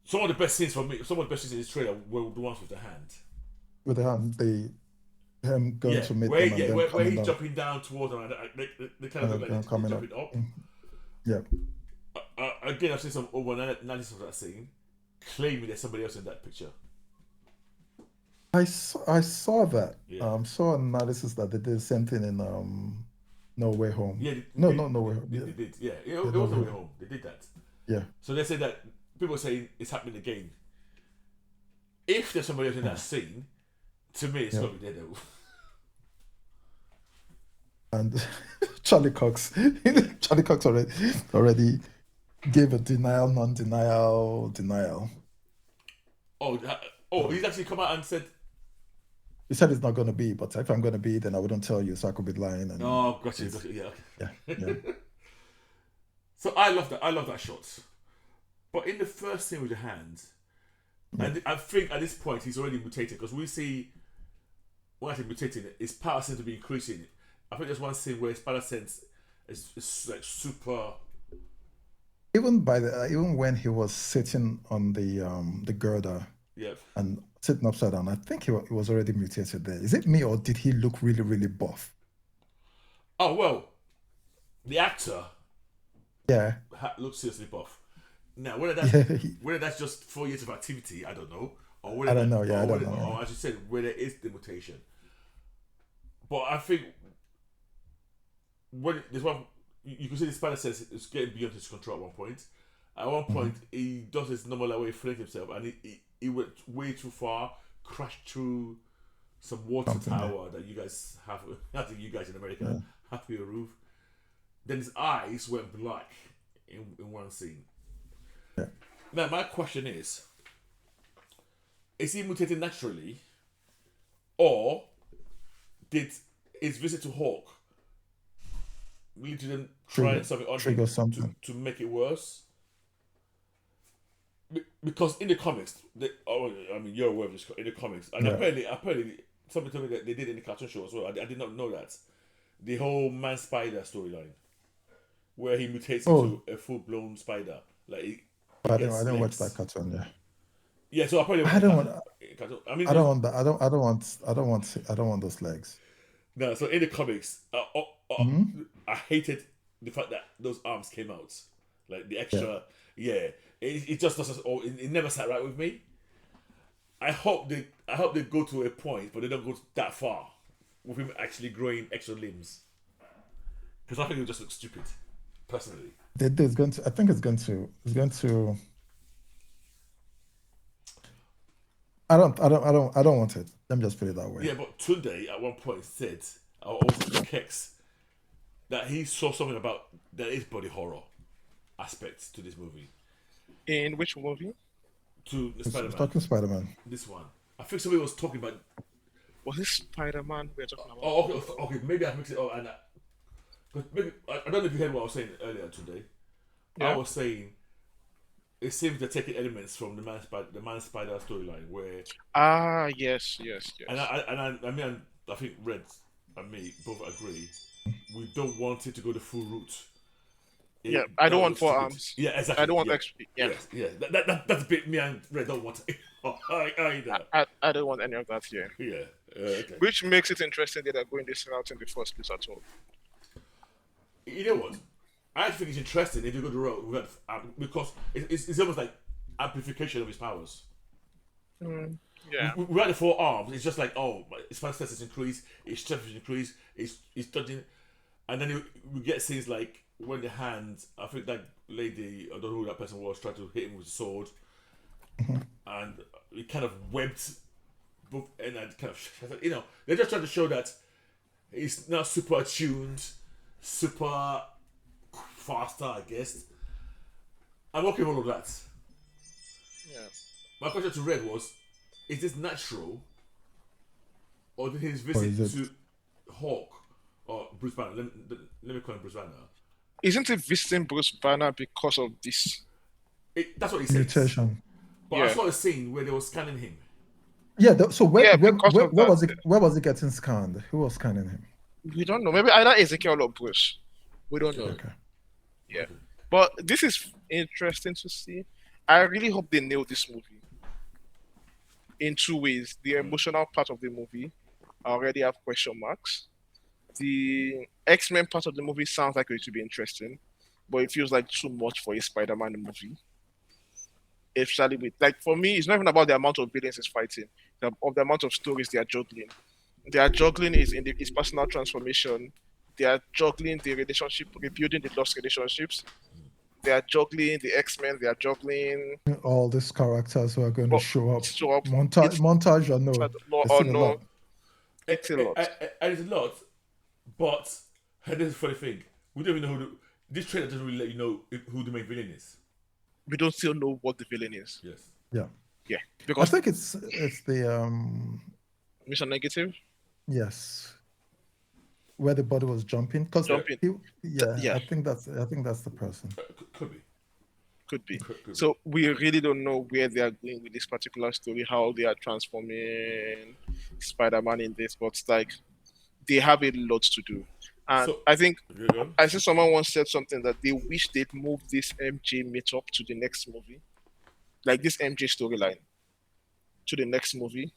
Some of the best scenes in this trailer were the ones with The Hand. With the hand, him going to meet them and then where coming he's down. jumping down towards them, and they kind of look like they're coming up. jumping up. Yeah. Again, I've seen some over analysis of that scene, claiming there's somebody else in that picture. I saw that. Yeah. Saw analysis that they did the same thing in No Way Home. Yeah, No Way Home. They Yeah. did. Yeah, it was No Way Home. They did that. Yeah. So they said that people are saying it's happening again. If there's somebody else in that scene, to me, it's got to be Daredevil. And Charlie Cox already gave a denial, non-denial, denial. He's actually come out and said, He said it's not going to be, but if I'm going to be, then I wouldn't tell you, so I could be lying. And "Oh, gotcha, yeah." yeah. So I love that shot. But in the first scene with the hand, and I think at this point he's already mutated because we see when I say mutating, his power seems to be increasing. I think there's one scene where his power sense is like super. Even when he was sitting on the girder Yeah. and sitting upside down, I think he was already mutated there. Is it me or did he look really, really buff? Oh well, the actor Yeah. looks seriously buff. Now whether that's just 4 years of activity, I don't know, or whether I don't that, know. Yeah, I don't whether, know. or as you said, where there is the mutation. But I think when there's one, you can see the spider sense is getting beyond his control at one point. At one point, he does his normal way of freeing himself, and he went way too far, crashed through some water Something tower that you guys have. I think you guys in America have your roof. Then his eyes went black in one scene. Yeah. Now, my question is he mutated naturally, or did his visit to Hawk lead to them trying something on Trigger him something. to make it worse? Because in the comics, I mean, you're aware of this in the comics, and apparently, somebody told me that they did it in the cartoon show as well. I did not know that. The whole man spider storyline, where he mutates into a full blown spider, like he I gets didn't watch legs. that cartoon. Yeah. Yeah, so apparently, I don't want. I mean, I don't want that. I don't want those legs. no. So in the comics, I hated the fact that those arms came out, like the extra. Yeah, it just doesn't. It never sat right with me. I hope they go to a point, but they don't go that far with him actually growing extra limbs. Because I think it would just look stupid, personally. It's going to. I think it's going to. It's going to. I don't want it. Let me just put it that way. Yeah, but Tunde at one point said, I was Kex, that he saw something about there is body horror aspects to this movie. In which movie? To Spider-Man. Talking Spider-Man. This one. I think somebody was talking about. Was this Spider-Man we're talking about? Oh, okay. Maybe I mixed it up. And maybe I don't know if you heard what I was saying earlier today. Yeah. I was saying it seems they're taking elements from the man spider storyline where. Yes. And I think Red and me both agree. We don't want it to go the full route. Yeah, I don't want forearms. Yeah, exactly. I don't want yeah. extra. Yeah, Yeah. That's a bit me and Red don't want it. Either. I don't want any of that here. Yeah. Okay. Which makes it interesting that they're going this route in the first place at all. You know what? I think it's interesting if you go the road because it's almost like amplification of his powers. Yeah. Without the four arms, it's just like, his power stats is increased, his strength is increased, he's dodging, and then we get scenes like when the hand, I think that lady, I don't know who that person was, tried to hit him with a sword, and he kind of webbed both, and kind of, they're just trying to show that he's not super attuned, super faster, I guess. I'm okay with all of that. Yeah. My question to Red was, is this natural, or did his visit to Hawk or Bruce Banner? Let me call him Bruce Banner. Isn't he visiting Bruce Banner because of this? That's what he says. Mutation. But I saw a scene where they were scanning him. Yeah. So where was it? Where was it getting scanned? Who was scanning him? We don't know. Maybe either Ezekiel or Bruce. We don't know. Okay. Yeah. But this is interesting to see. I really hope they nail this movie in two ways. The emotional part of the movie, I already have question marks. The X-Men part of the movie sounds like it should be interesting, but it feels like too much for a Spider-Man movie. Especially with, like, for me, it's not even about the amount of villains he's fighting, of the amount of stories they are juggling. They are juggling his personal transformation. They are juggling the relationship, rebuilding the lost relationships. They are juggling the X-Men. They are juggling all these characters who are going to show up. Montage or no? No. It's a lot. And it's a lot, but here's the funny thing: we don't even know this trailer doesn't really let you know who the main villain is. We don't still know what the villain is. Yes. Yeah. Because I think it's the Mission Negative. Yes. Where the body was jumping. Jumping. I think that's the person. Could be. So we really don't know where they are going with this particular story, how they are transforming Spider-Man in this, but it's like they have a lot to do. And I think I see someone once said something that they wish they'd move this MJ meet-up to the next movie, like this MJ storyline to the next movie,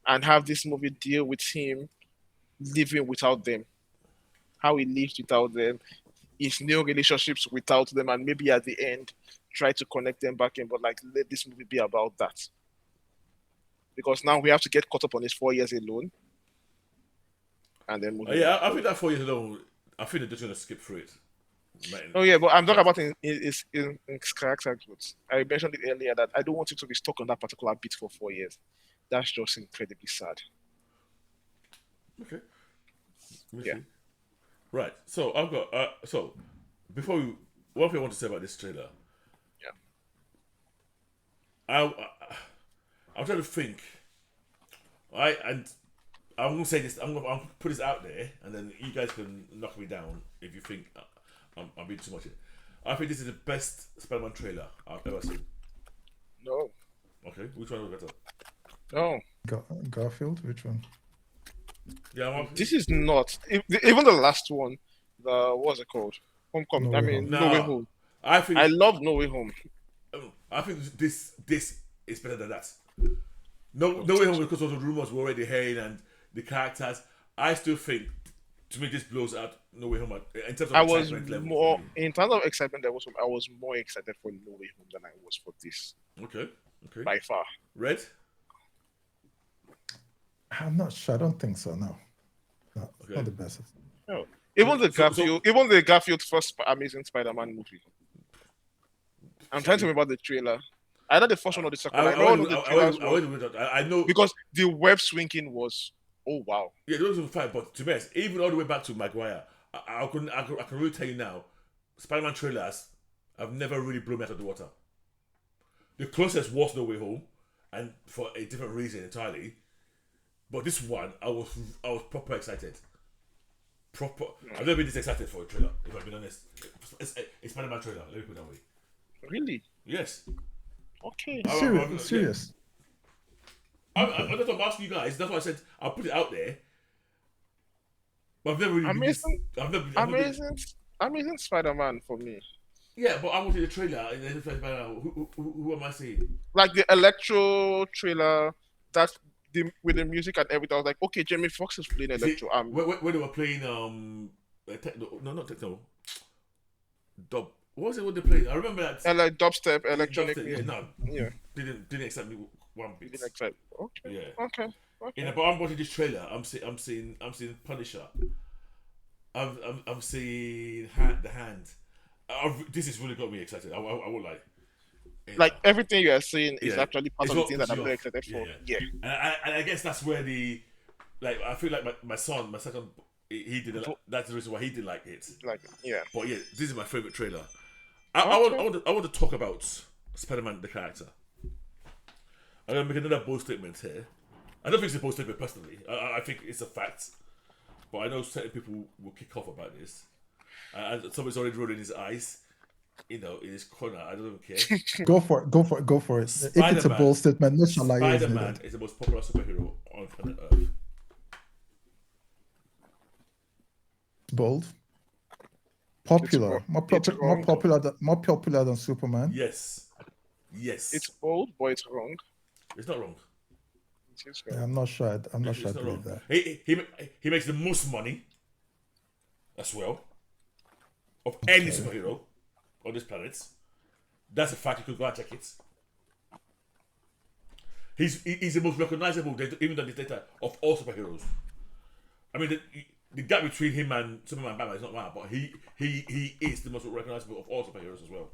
and have this movie deal with him living without them, how he lives without them, his new relationships without them, and maybe at the end try to connect them back in, but like let this movie be about that. because now we have to get caught up on his 4 years alone, and then move. Yeah, I think that 4 years alone. I think they're just gonna skip through it. Oh yeah, but I'm talking about in character growth. I mentioned it earlier that I don't want him to be stuck on that particular beat for 4 years. That's just incredibly sad. Okay. Yeah. Right. So I've got. So before we, what thing I want to say about this trailer? Yeah. I'm trying to think. I'm gonna say this. I'm gonna put this out there, and then you guys can knock me down if you think I'm being too much. I think this is the best Spider-Man trailer I've ever seen. No. Okay, which one was better? No. Garfield, which one? Yeah, This is not even the last one. What's it called? Homecoming. No I Way mean, Home. No Way No. Home. I love No Way Home. this is better than that. No Way Home, because of the rumors we're already hearing and the characters. I still think, to me, this blows out No Way Home in terms of I was excitement level. more in terms of excitement. I was more excited for No Way Home than I was for this Okay. by far. Red. I'm not sure. I don't think so. No, Okay. not the best. No. Even the So- Garfield first Amazing Spider-Man movie. I'm trying to remember the trailer. Either the first one or the second. I know the trailers I know because the web swinging was wow. Yeah, those were fine, but to be honest, even all the way back to Maguire, I can really tell you now, Spider-Man trailers have never really blown me out of the water. The closest was No Way Home, and for a different reason entirely. But this one, I was proper excited. I've never been this excited for a trailer, if I'm being honest. It's a Spider-Man trailer, let me put it that way. Really? Yes. Okay. Serious. That's what I'm asking you guys. That's why I said I'll put it out there. But I've never really Amazing Spider-Man for me. Yeah, but I wanted a trailer. And then who am I seeing? Like the Electro trailer, with the music and everything. I was like, okay, Jamie Foxx is playing Electro. When they were playing techno, no, not techno, dub. What was it? What they played? I remember that. Like dubstep, electronic. Didn't excite me one bit. Didn't excite. Okay. Yeah. Okay. But I'm watching this trailer. I'm seeing Punisher. I'm seeing the Hand. This has really got me excited. I would like. Like everything you are saying is actually part of the thing that I'm very excited for. Yeah. And I guess that's where I feel like my second, he didn't. That's the reason why he didn't like it. But yeah, this is my favorite trailer. I want to talk about Spider-Man the character. I'm gonna make another bold statement here. I don't think it's a bold statement personally. I think it's a fact. But I know certain people will kick off about this. And somebody's already rolling his eyes. In his corner. I don't care. Go for it. If it's a bold statement, no shall I use it. Spider-Man is the most popular superhero on planet Earth. Bold. Popular. More popular than Superman. Yes. It's bold, but it's wrong. It's not wrong. Yeah, I'm not sure. I believe that. He makes the most money as well of any superhero on this planet. That's a fact. You could go and check it. He's the most recognizable, even though the data of all superheroes. I mean, the gap between him and Superman and Batman is not bad, but he is the most recognizable of all superheroes as well.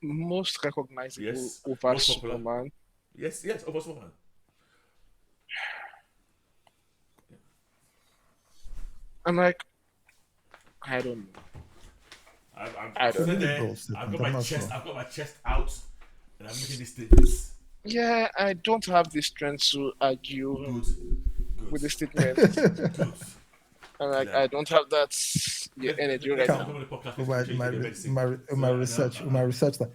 Most recognizable over most Superman. Yes, over Superman. I'm like, I don't know. I've got my chest out, and I'm making these statements. Yeah, I don't have the strength to argue with the statement. Good. I'm like, I don't have that energy right now. My research that.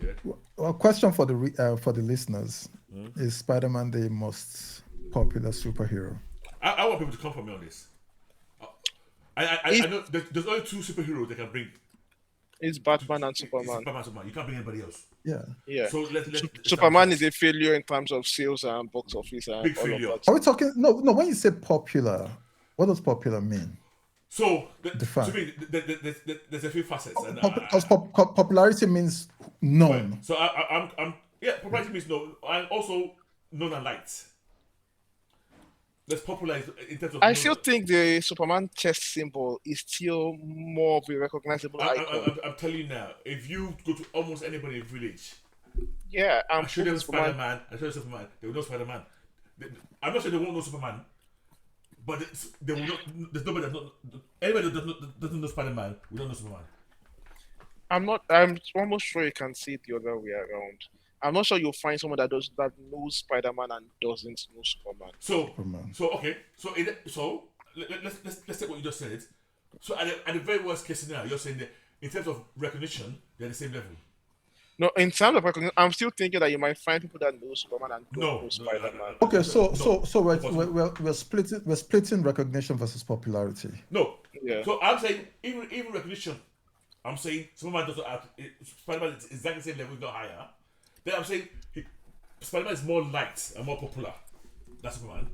Yeah. Well, question for the listeners: Is Spider-Man the most popular superhero? I want people to come for me on this. I know there's only two superheroes they can bring. It's Batman and Superman. You can't bring anybody else. Yeah. So Superman is a failure in terms of sales and box office and big all failure. of that. Are we talking? No. When you say popular, what does popular mean? So to me, there's a few facets. Because popularity means known. So I'm popularity means known, and also known and liked. That's popular in terms of. I still think the Superman chest symbol is still more of a recognizable icon. I'm telling you now, if you go to almost anybody in the village, Yeah, I show them Spider-Man, I show them Superman, they will know Spider-Man. I'm not sure they won't know Superman, but they will not. There's nobody that not anybody that doesn't know Spider-Man will not know Superman. I'm almost sure you can see it the other way around. I'm not sure you'll find someone that knows Spider-Man and doesn't know Superman. So okay. So let's take what you just said. So at the very worst case scenario, you're saying that in terms of recognition, they're the same level. No, in terms of recognition, I'm still thinking that you might find people that know Superman and don't know Spider-Man. Okay, so we're splitting recognition versus popularity. No. Yeah. So I'm saying even recognition, I'm saying Superman doesn't have Spider-Man is exactly the same level, if not higher. Then I'm saying Spider-Man is more liked and more popular than Superman.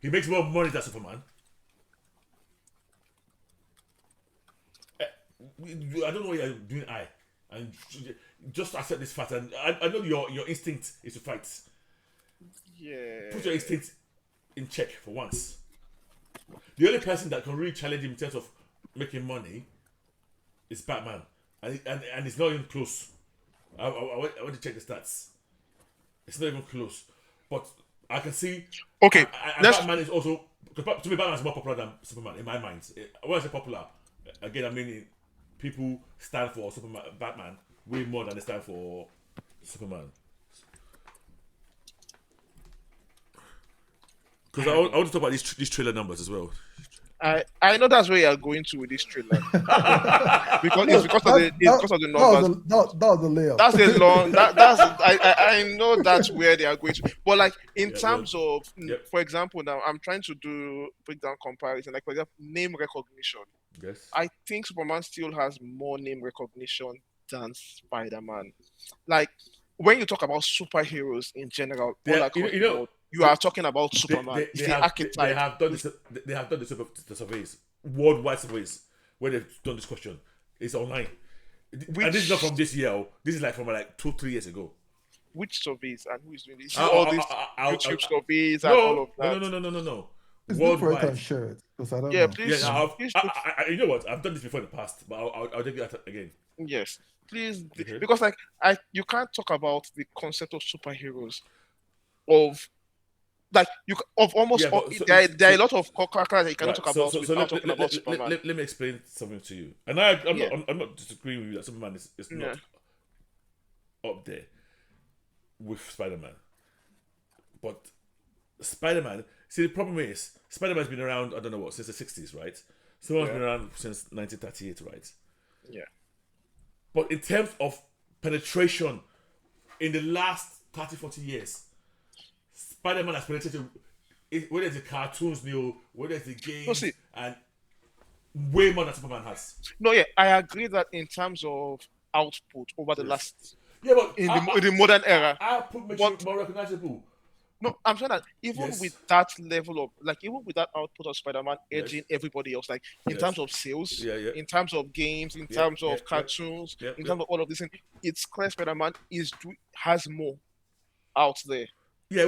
He makes more money than Superman. I don't know what you're doing, and just accept this fact. And I know your instinct is to fight. Yeah. Put your instinct in check for once. The only person that can really challenge him in terms of making money is Batman, and it's not even close. I want to check the stats. It's not even close, but I can see. Okay, Batman is also, to me, Batman is more popular than Superman in my mind. When I say popular, again, I mean people stand for Batman way more than they stand for Superman. Because I want to talk about these trailer numbers as well. I know that's where you are going to with this trailer because of the numbers. That was the layout. That's a long. I know that's where they are going to. But like in terms of, for example, now I'm trying to do breakdown comparison. Like for example, name recognition. Yes. I think Superman still has more name recognition than Spider-Man. Like when you talk about superheroes in general, you are talking about Superman. It's the archetype. They have done the surveys, worldwide surveys, where they've done this question. It's online. And this is not from this year. This is like from like 2-3 years ago. Which surveys and who is doing this? All these YouTube surveys and all of that. No. It's Worldwide. different, I'm sure. Because I don't Yeah, know. please. You know what? I've done this before in the past, but I'll take that again. Yes, please, Okay. because like you can't talk about the concept of superheroes of like there are a lot of characters that you cannot talk about without talking about Superman. Let me explain something to you. And I'm not disagreeing with you that Superman is not up there with Spider-Man, but Spider-Man. See, the problem is Spider-Man's been around. I don't know what since the 60s, right? Superman's been around since 1938, right? Yeah. But in terms of penetration, in the last 30-40 years, Spider-Man has penetrated, whether it's the cartoons, whether it's the games, and way more than Superman has. No, yeah, I agree that in terms of output over the last, but in the modern era, output makes you more recognizable. No, I'm saying that even with that level of, like, even with that output of Spider-Man edging everybody else, like, in terms of sales, in terms of games, in terms of cartoons, in terms of all of this, it's clear Spider-Man has more out there. Yeah,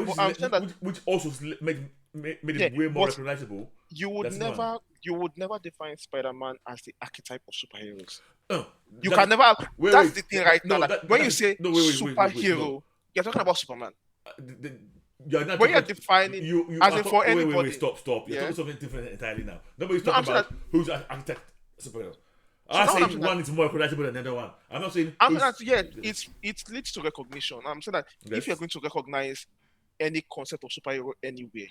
which also made it way more recognizable. You would never define Spider-Man as the archetype of superheroes. You can never. That's the thing right now. When you say superhero, you're talking about Superman. When you're defining for anybody. Wait, stop. You're talking something different entirely now. Nobody's talking about who's an architect superhero. I'm saying one is more recognizable than the other one. I'm not saying. It leads to recognition. I'm saying that if you're going to recognize any concept of superhero anywhere,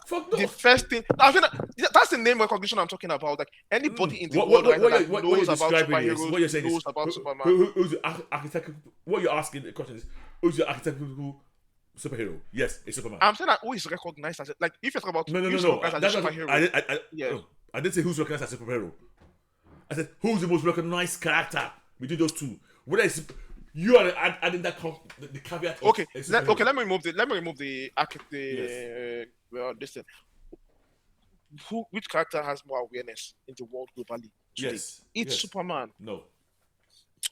fuck no. The first thing I'm saying that's the name recognition I'm talking about. Like anybody in the world right now that knows about superheroes, what you're saying knows about Superman. Who's the architect? What you're asking the question is, who's the archetypical superhero? Yes, it's Superman. I'm saying that who is recognized as like if you're talking about no. I didn't say who's recognized as a superhero. I said who's the most recognized character between those two. Whether it's you are adding that the caveat. Okay, let me remove the this thing. Which character has more awareness in the world globally today? It's Superman. No.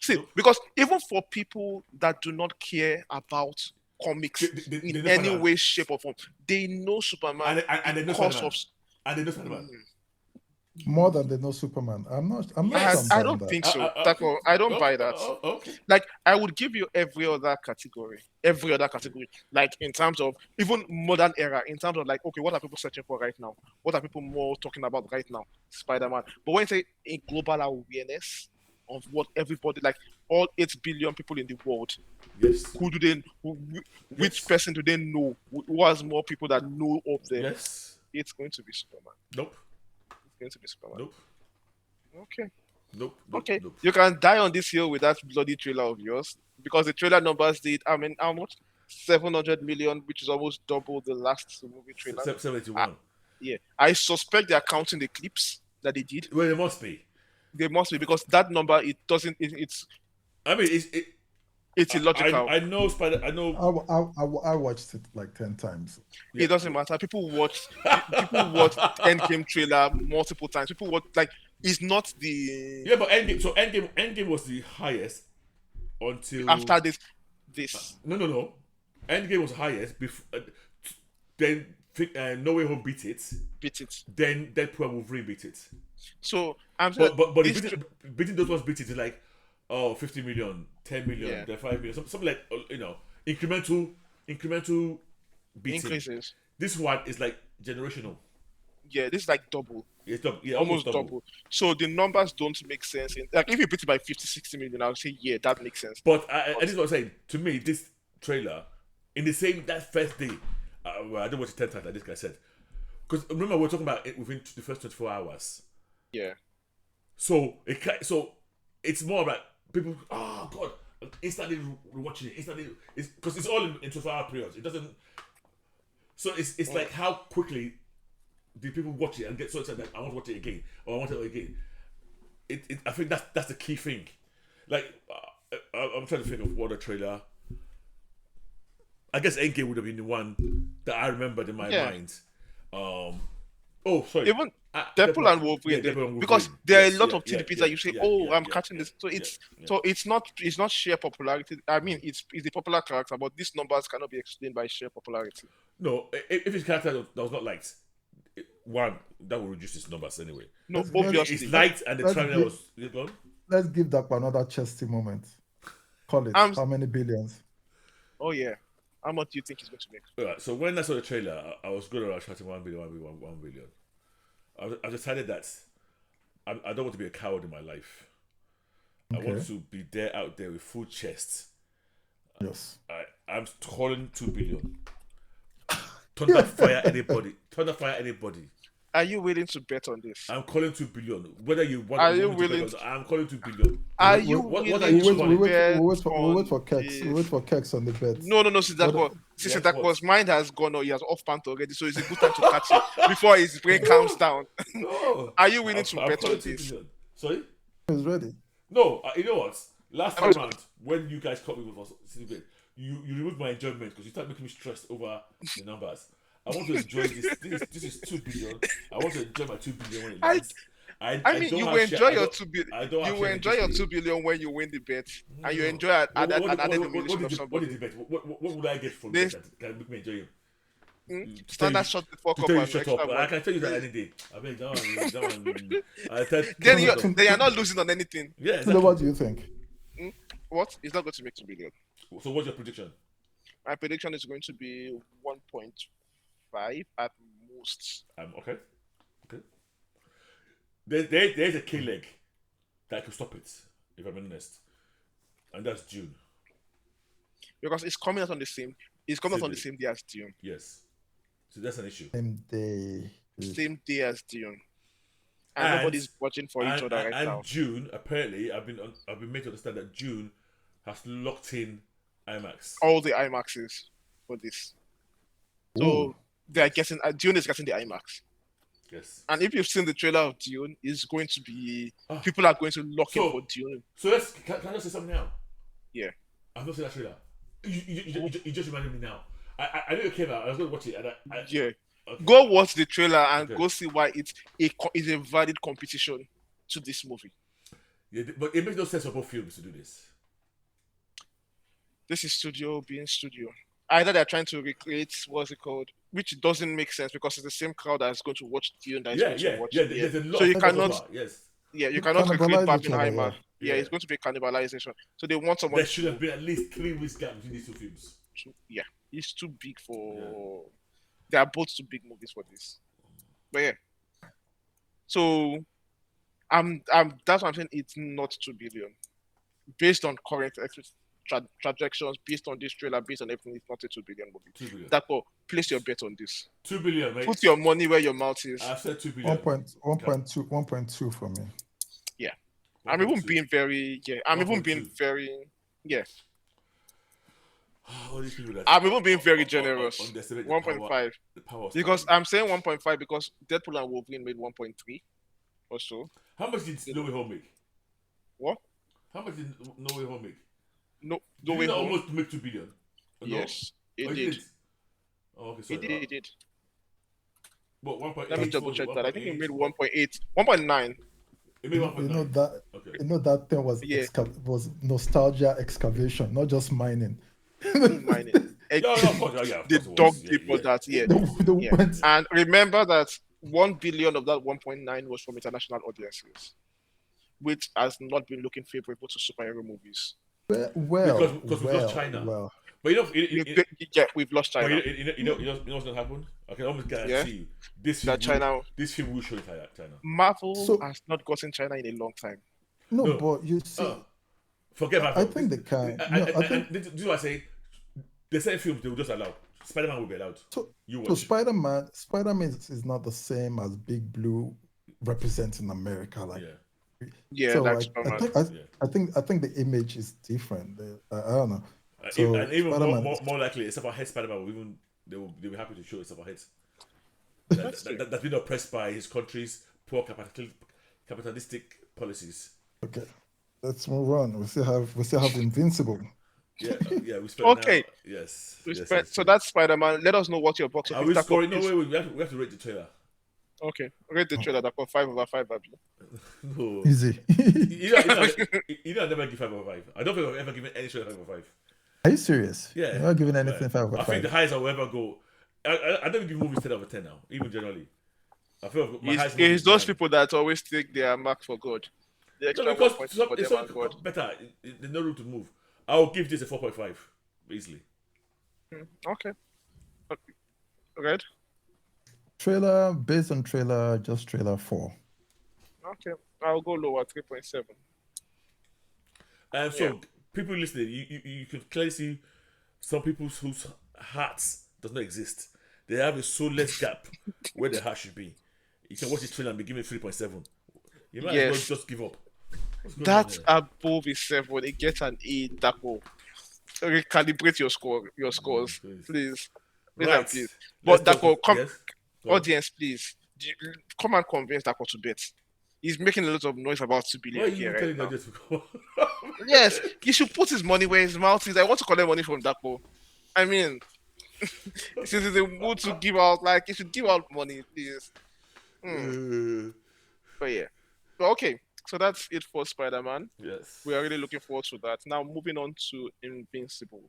See, because even for people that do not care about comics They in know any Spider-Man. way, shape, or form. They know Superman And they know because Spider-Man. of. And they know Spider-Man. More than they know Superman. I'm not I, sure I'm Yes. I buying don't that. think so. Okay. I don't buy that. Okay. Like I would give you every other category, like in terms of even modern era, in terms of like, okay, what are people searching for right now? What are people more talking about right now? Spider-Man. But when you say a global awareness of what everybody, like all 8 billion people in the world, Yes. which person do they know? Who has more people that know of them? Yes. It's going to be Superman. Nope. It's going to be Superman. Nope. Okay. Nope. Okay, Nope. you can die on this hill with that bloody trailer of yours because the trailer numbers did. I mean, how much? 700 million, which is almost double the last movie trailer. 71. Yeah, I suspect they are counting the clips that they did. Well, it must be. They must be because that number it doesn't. I mean, It's illogical. I know Spider. I know. I watched it like 10 times. It doesn't matter. People watch Endgame trailer multiple times. People watch like it's not the Yeah, but Endgame. So Endgame was the highest until after this. No. Endgame was highest before. Then No Way Home beat it. Beat it. Then Deadpool and Wolverine beat it. So I'm saying But beating those ones beat it is like 50 million, 10 million, Yeah. then 5 million, something like incremental beating. increases. This one is like generational. Yeah, this is like double. It's yeah, Almost double. So the numbers don't make sense. Like if you beat it by 50, 60 million, I would say yeah, that makes sense. But this is what I'm saying. To me, this trailer, in the same that first day, well, I don't watch it 10 times like this guy said. Because remember we were talking about it within the first 24 hours. Yeah. So it's more about people. Oh God! Instantly watching it. It's because it's all in 24-hour periods. It doesn't. So it's like how quickly do people watch it and get so excited that I want to watch it again or I want it again. I think that's the key thing. Like I'm trying to think of what a trailer. I guess Endgame would have been the one that I remembered in my mind. Sorry. Even Deadpool and Wolverine, Deadpool and Wolverine. because there are a lot Yes, of TDPs that you say, I'm catching this. So it's not sheer popularity. I mean, it's a popular character, but these numbers cannot be explained by sheer popularity. No, if his character that was not liked, one that will reduce his numbers anyway. No, Let's- obviously. It's liked and the let's trailer give- was gone. Let's give that another chesty moment. Call it. How many billions? Oh yeah. How much do you think he's going to make? Alright, so when I saw the trailer, I was good around shouting 1 billion, 1 billion. I decided that I don't want to be a coward in my life. I want to be out there with full chest. Yes. I'm calling 2 billion. Thunder fire anybody. Are you willing to bet on this? I'm calling 2 billion. Whether you want Are me you to willing bet or not, I'm calling 2 billion. Are you what willing are you to calling? bet We wait for on Kex. this? We wait for Kex on the bet. No, since that what? was mine has gone or he has off pant already, so it's a good time to catch it before his brain calms down. No. Are you willing to I'm bet calling on 2 this? billion. Sorry? He's ready. No, you know what? Last time around, when you guys caught me with us, you removed my enjoyment because you started making me stressed over the numbers. I want to enjoy this. This is 2 billion. I want to enjoy my 2 billion when it lands. I mean, you will enjoy your 2 billion. You will enjoy your 2 billion when you win the bet, and you enjoy an added elimination of What somebody. did you bet? What would I get from This- this that can make me enjoy it? Standard shot the fuck To up tell you and shut extra up. I one. can tell you that any day. I mean, that one. Then you're not losing on anything. Yeah, So exactly. what do you think? What? It's not going to make 2 billion. So what's your prediction? My prediction is going to be 1.5 at most. Okay. There's a key leg that can stop it, if I'm honest, and that's June. Because it's coming out on the same. It's coming out on the Same same day as Dune. Yes. So that's an issue. Same day. Same day as Dune. And nobody's watching for each other right now. And June, apparently, I've been made to understand that June has locked in IMAX. All the IMAXs for this. So they're getting Dune is getting the IMAX. Yes. And if you've seen the trailer of Dune, it's going to be people are going to lock in for Dune. So can I just say something now? Yeah. I've not seen that trailer. You just reminded me now. I knew it came out. I was going to watch it. And Yeah. Okay. Go watch the trailer and Okay. go see why it's a valid competition to this movie. Yeah, but it makes no sense for both films to do this. This is studio being studio. either they're trying to recreate what's it called, which doesn't make sense because it's the same crowd that's going to watch Dune that is Yeah, going to yeah, watch yeah. here. There's a lot So of you cannot, crossover. Yes. yeah, you They cannot recreate cannibalize each other, Barbenheimer. yeah. Yeah, it's going to be cannibalization. So they want someone There should to, have been at least 3 weeks gap between these two films. yeah, it's too big Yeah. for. They are both too big movies for this. But yeah, so that's what I'm saying. It's not 2 billion based on current trajectories, based on this trailer, based on everything. It's not a 2 billion movie. 2 billion. Therefore, place your bet on this. 2 billion, mate. Put your money where your mouth is. I've said 2 billion. 1.2 for me. Yeah. I'm even 1.2. being very, yeah. I'm even being 1.2. very, yeah. All these people that I'm even being very generous. underestimate the 1.5. the power of Because Star Wars. I'm saying 1.5 because Deadpool and Wolverine made 1.3 or so. How much did No Way Home make? What? How much did No Way Home make? No Did way it home. almost make 2 billion? No? Yes, Oh, it did. Oh, okay, sorry. It did. But 1.8. Let me double check that. I think it made 1.8, 1.9. It made 1.9. You know that Okay. that thing was Yeah. was nostalgia excavation, not just mining. Mining. Yeah, no, of course, yeah, of They course it dug was. deep for that, yeah. They Yeah. went And remember that 1 billion of that 1.9 was from international audiences, which has not been looking favorable to superhero movies. well, Because we lost China. well. But you know, Yeah, we've lost but China. you know what's gonna happen? I can almost guarantee you this film, That China, this film will show China. Marvel So- has not gotten China in a long time. No, No. but you see, Forget I about think they can. No, I think do you know what I say? The same films they will just allow. Spider-Man will be allowed. so. You So watch. Spider-Man is not the same as Big Blue representing America. Like, Yeah. Yeah, so that's I Spider-Man. think Yeah. I think the image is different. I don't know. So And even Spider-Man, more likely, except for head Spider-Man will even they'll be happy to show except for heads. That's true. That's been oppressed by his country's poor capitalistic policies. okay, let's move on. We still have Invincible. Yeah, yeah, we spent Okay. now. Yes. Respect. So that's Spider-Man. Let us know what your box Are office we stack up scoring? No is. way. We have to rate the trailer. Okay, rate the trailer. That got 5/5, Babi. No. Easy. You know, I never give 5/5. I don't think I've ever given any trailer 5/5. Are you serious? Yeah. You're not giving anything Yeah. 5 over I think 5. the highest I'll ever go. I don't give movies 10/10 now, even generally. I feel my highest movie It's is those 9. people that always take their mark for God. The No, extra because 1 point some, for it's them and God. better. There's no room to move. I'll give this a 4.5 easily. Okay. Red. Trailer based on trailer, just trailer 4. Okay, I'll go lower, 3.7. So Yeah. people listening, you can clearly see some people whose hearts does not exist. They have a soulless gap where their heart should be. You can watch this trailer and be given 3.7. You might as well Yes. just give up. What's going on That's there? above a 7. It gets an A. That will recalibrate your scores, Please. please. Right. Please. Let's But talk- Dako, come, yes? Go on. audience, please. Come and convince Dako to bet. He's making a lot of noise about 2 Why are billion you here telling right the now. audience to go? Yes, he should put his money where his mouth is. I want to collect money from Dako. I mean, since he's in the mood to give out, like, he should give out money, please. But yeah. But okay, so that's it for Spider-Man. Yes. We are really looking forward to that. Now, moving on to Invincible.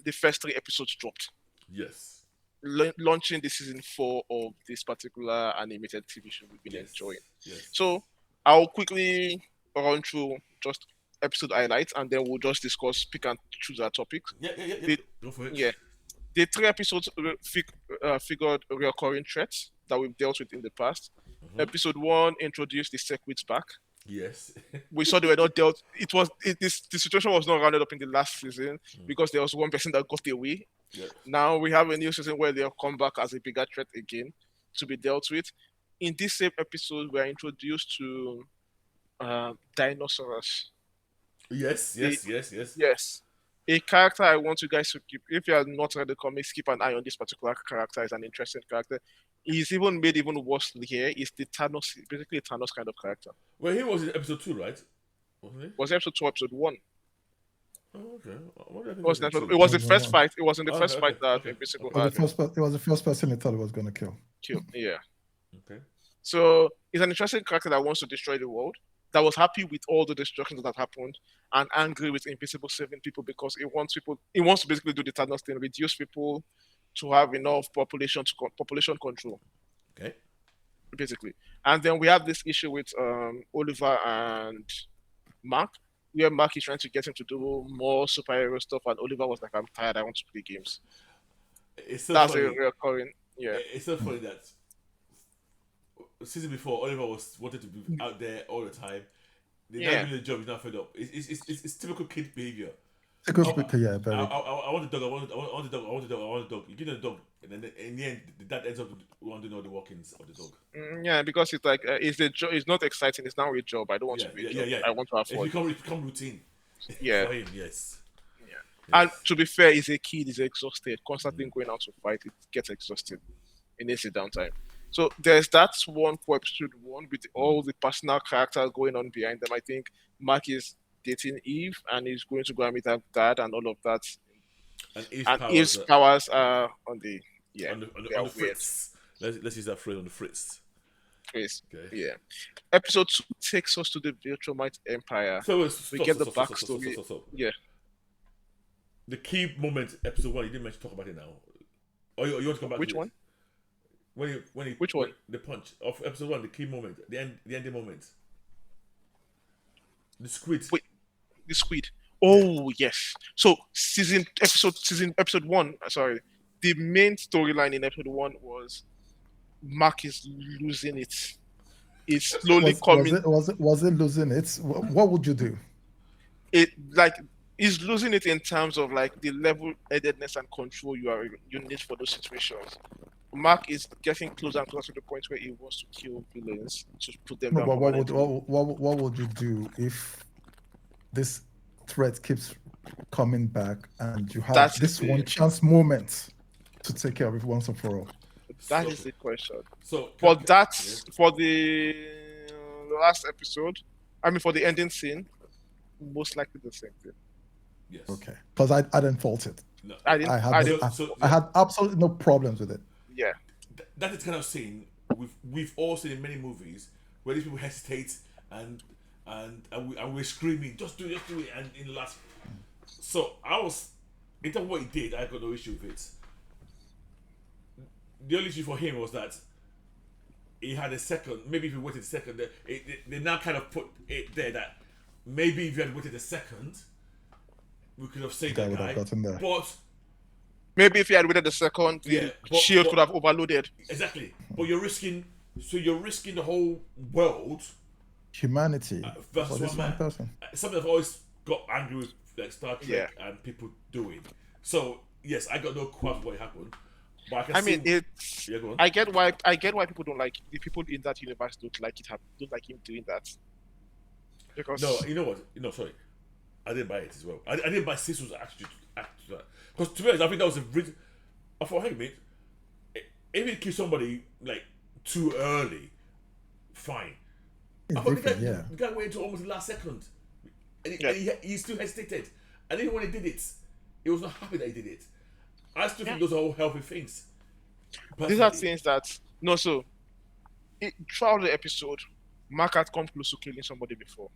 The first 3 episodes dropped, Yes. launching the season 4 of this particular animated TV show we've been Yes. enjoying. Yes. So, I'll quickly run through just episode highlights, and then we'll just discuss, pick and choose our topics. Yeah. The- Go for it. Yeah. The 3 episodes figured recurring threats that we've dealt with in the past. Episode 1 introduced the Sequids back. Yes. We saw they were not dealt. The situation was not rounded up in the last season because there was one person that got away. Yeah. Now we have a new season where they'll come back as a bigger threat again to be dealt with. In this same episode, we are introduced to Dinosaurus. Yes. Yes. A character I want you guys to keep. If you have not read the comics, keep an eye on this particular character. It's an interesting character. He's even made even worse here. He's the Thanos, basically a Thanos kind of character. Well, he was in episode 2, right? Wasn't he? Was episode 2, episode 1? Oh, okay. What did I think It was, episode it two? was the first fight. It was in the Okay, first okay, fight that okay, Invincible okay. had. It was the first person he thought he was going to kill. Yeah. Okay. So he's an interesting character that wants to destroy the world. that was happy with all the destructions that happened and angry with Invincible saving people because it wants to basically do the Thanos thing, reduce people to have enough population control, Okay. basically. And then we have this issue with Oliver and Mark, where Mark is trying to get him to do more superhero stuff, and Oliver was like, "I'm tired. I want to play games." It's so That's funny. a recurring, yeah. It's so funny that season before Oliver was wanted to be out there all the time. They're not Yeah. doing the job. He's not fed up. It's typical kid behavior. Because Oh, yeah, very. I want a dog. I want a dog. I want a dog. I want a dog. You give them a dog, and then in the end, the dad ends up wanting to know the workings of the dog. Yeah, because it's like it's not exciting. It's now a job. I don't want Yeah, to be yeah, a yeah, job. yeah. I want to have It's fun. become routine. Yeah. For him, yes. And to be fair, he's a kid. He's exhausted. Constantly going out to fight, it gets exhausted. It needs a downtime. So there's that one for episode 1 with all the personal characters going on behind them. I think Mark is dating Eve and he's going to go and meet her dad and all of that. And Eve's And powers Eve's powers are on the on the they are on the weird. fritz. Let's use that phrase on the fritz. Face. Okay. Yeah. Episode 2 takes us to the Viltrumite Empire. So We get the backstory. stop. Yeah. The key moment, episode 1. You didn't mention talk about it now. Or you want to come back? Which to one? It? When Which one? The punch of episode 1. The key moment. The ending moment. The squid. Wait. The squid. Oh yes. So episode 1. Sorry, the main storyline in episode 1 was Mark is losing it. It's slowly coming. Was it losing it? What would you do? It like he's losing it in terms of like the level-headedness and control you need for those situations. Mark is getting closer and closer to the point where he wants to kill villains to put them No, down. but permanently. what would you do if this threat keeps coming back and you have That's this the one thing. chance moment to take care of it once and for all? That is the question. So For the last episode, I mean for the ending scene, most likely the same thing. Yes. Okay, because I didn't fault it. No. I didn't. I had absolutely no problems with it. Yeah. That is kind of scene we've all seen in many movies where these people hesitate and we're screaming, just do it, and in the last. So I was, in terms of what he did, I got no issue with it. The only issue for him was that he had a second. Maybe if he waited a second, they now kind of put it there that maybe if you had waited a second, we could have saved that Would guy. have gotten there. But Maybe if he had waited a second, the shield could have overloaded. exactly. But you're risking the whole world Humanity versus for this one one man. person. Something I've always got angry with, like Star Trek and people doing. So yes, I got no qualms what happened, but I can I see. mean, it's. Yeah, go on. I get why people don't like the people in that universe don't like him doing that. Because No, you know what? Sorry, I didn't buy it as well. I didn't buy Cecil's attitude to that because to be honest, I think that was a reason. I thought, hey mate, if you kill somebody like too early, fine. It's I thought different, yeah. the guy waited until almost the last second, and he still hesitated. And even when he did it, he was not happy that he did it. I still think those are all healthy things. these are Personally. things that throughout the episode, Mark had come close to killing somebody before.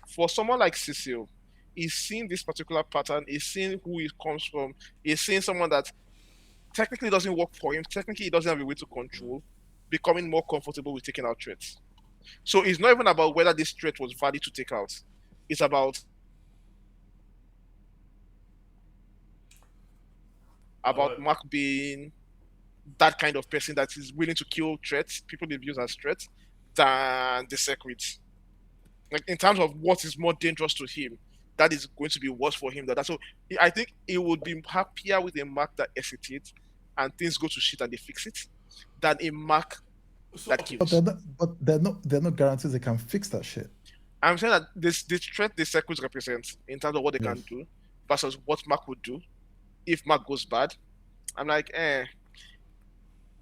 For someone like Cecil, he's seen this particular pattern, he's seen who he comes from, he's seen someone that technically doesn't work for him, technically he doesn't have a way to control, becoming more comfortable with taking out threats. So it's not even about whether this threat was valid to take out. It's about Mark being that kind of person that is willing to kill threats, people they view as threats, than the secrets. Like in terms of what is more dangerous to him, that is going to be worse for him. So I think he would be happier with a Mark that hesitates and things go to shit and they fix it, than a Mark that kills. But they're not guarantees they can fix that shit. I'm saying that this threat the circles represent in terms of what they can do versus what Mark would do if Mark goes bad. I'm like,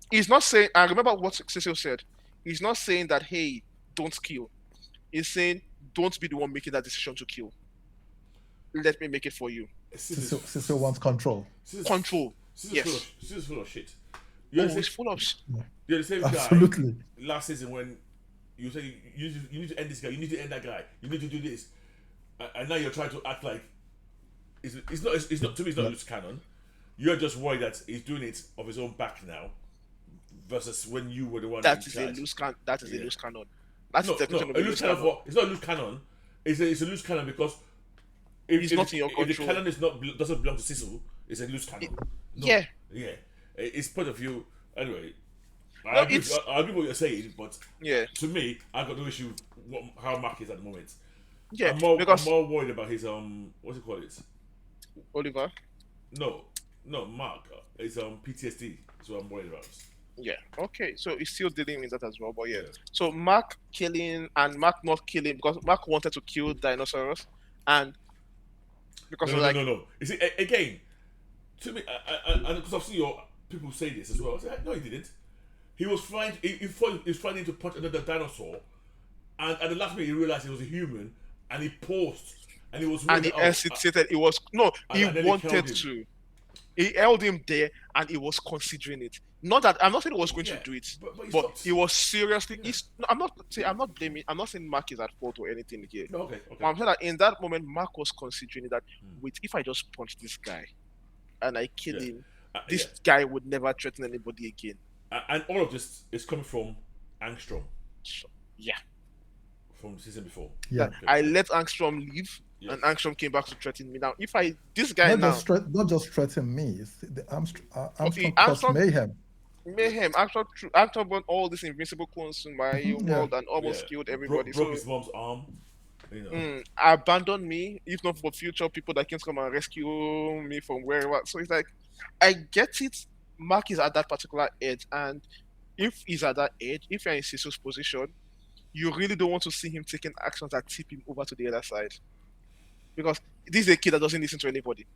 He's not saying. I remember what Cecil said. He's not saying that hey, don't kill. He's saying don't be the one making that decision to kill. Let me make it for you. Cecil wants control. Control. Yes. Cecil's full of shit. He's full of shit. You're the same guy. Absolutely. Last season when you say you need to end this guy, you need to end that guy, you need to do this, and now you're trying to act like it's not to me. It's not loose cannon. You're just worried that he's doing it of his own back now, versus when you were the one. That in is charge. a loose cannon. That is a loose cannon. That's No, definition no, of a a loose loose cannon. cannon. It's not a loose cannon. It's a loose cannon because It's not in your if the control. cannon is not doesn't belong to Cecil, it's a loose cannon. Yeah. Yeah, it's point of view. Anyway, No, I agree with what you're saying, but Yeah. to me, I got no issue how Mark is at the moment. Yeah. I'm Because more worried about his what's it called? Oliver. No, Mark. It's PTSD. That's what I'm worried about. Yeah. Okay. So he's still dealing with that as well. But yeah. Yeah. So Mark killing and Mark not killing because Mark wanted to kill dinosaurs and because of like No. You see, again, to me, and because I've seen your people say this as well. I said, no, he didn't. He was flying. He was flying to punch another dinosaur, and at the last minute he realized he was a human, and he paused, and he was. and he hesitated. It was no. He and then he wanted killed him. to. He held him there, and he was considering it. Not that I'm not saying he was going Yeah, to do it, but he but stopped. he was seriously. Yeah. He's, no, I'm not saying. I'm not blaming. I'm not saying Mark is at fault or anything here. No, okay. But I'm saying that in that moment, Mark was considering it that. Wait, if I just punch this guy, and I kill Yeah. him, this guy would never threaten anybody again. And all of this is coming from Angstrom So, yeah. from the season before. Yeah. I let Angstrom leave, Yes. and Angstrom came back to threaten me. Now, if this guy now, Not just threaten me. It's the Armstrong caused Armstrong- mayhem. mayhem, Angstrom brought all these invincible clones to my Yeah. world and almost killed everybody. Broke So, his mom's arm. You know. abandon me, if not for future people that can come and rescue me from wherever. So it's like, I get it. Mark is at that particular edge, and if he's at that edge, if you're in Cecil's position, you really don't want to see him taking actions that tip him over to the other side. Because this is a kid that doesn't listen to anybody.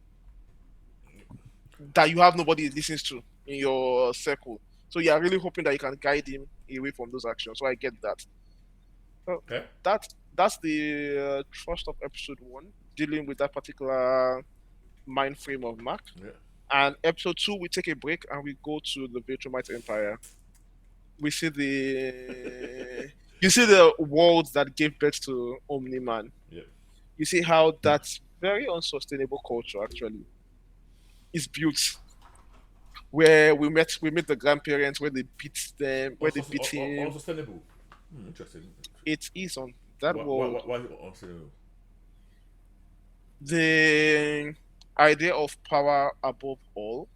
That you have nobody he listens to in your circle. So you're really hoping that you can guide him away from those actions. So I get that. Okay. That's the thrust of episode 1, dealing with that particular mind frame of Mark. Yeah. And episode 2, we take a break and we go to the Viltrumite Empire. We see you see the world that gave birth to Omni-Man. Yeah. You see how that very unsustainable culture actually is built. Where we met the grandparents, where they beat them, where they beat him. Unsustainable. Interesting. It is on that world. Why unsustainable? The idea of power above all,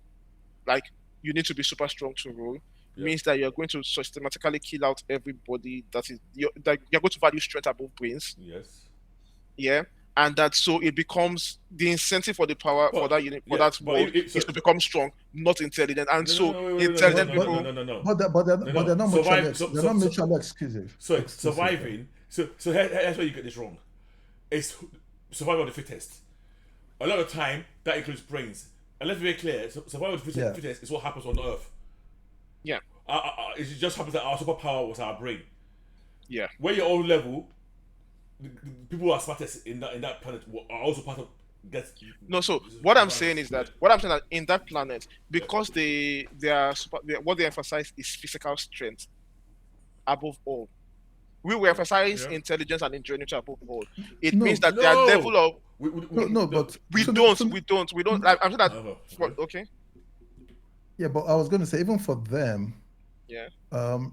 like you need to be super strong to rule, means that you're going to systematically kill out everybody that is you're going to value strength above brains. Yes. Yeah. And that so it becomes the incentive for the power for that unit for that world is to become strong, not intelligent. And intelligent people. No. But they're not mutually exclusive. So surviving. So here's where you get this wrong. It's survival of the fittest. A lot of time that includes brains. And let's be very clear, survival of the fittest is what happens on Earth. Yeah. It just happens that our superpower was our brain. Yeah. Where your own level, the people who are smartest in that planet are also part of. No, so what I'm saying is that in that planet, because they are what they emphasize is physical strength above all. We will emphasize intelligence and ingenuity above all. It means that their level of we don't. Like, I'm saying that. Okay. Yeah, but I was going to say even for them,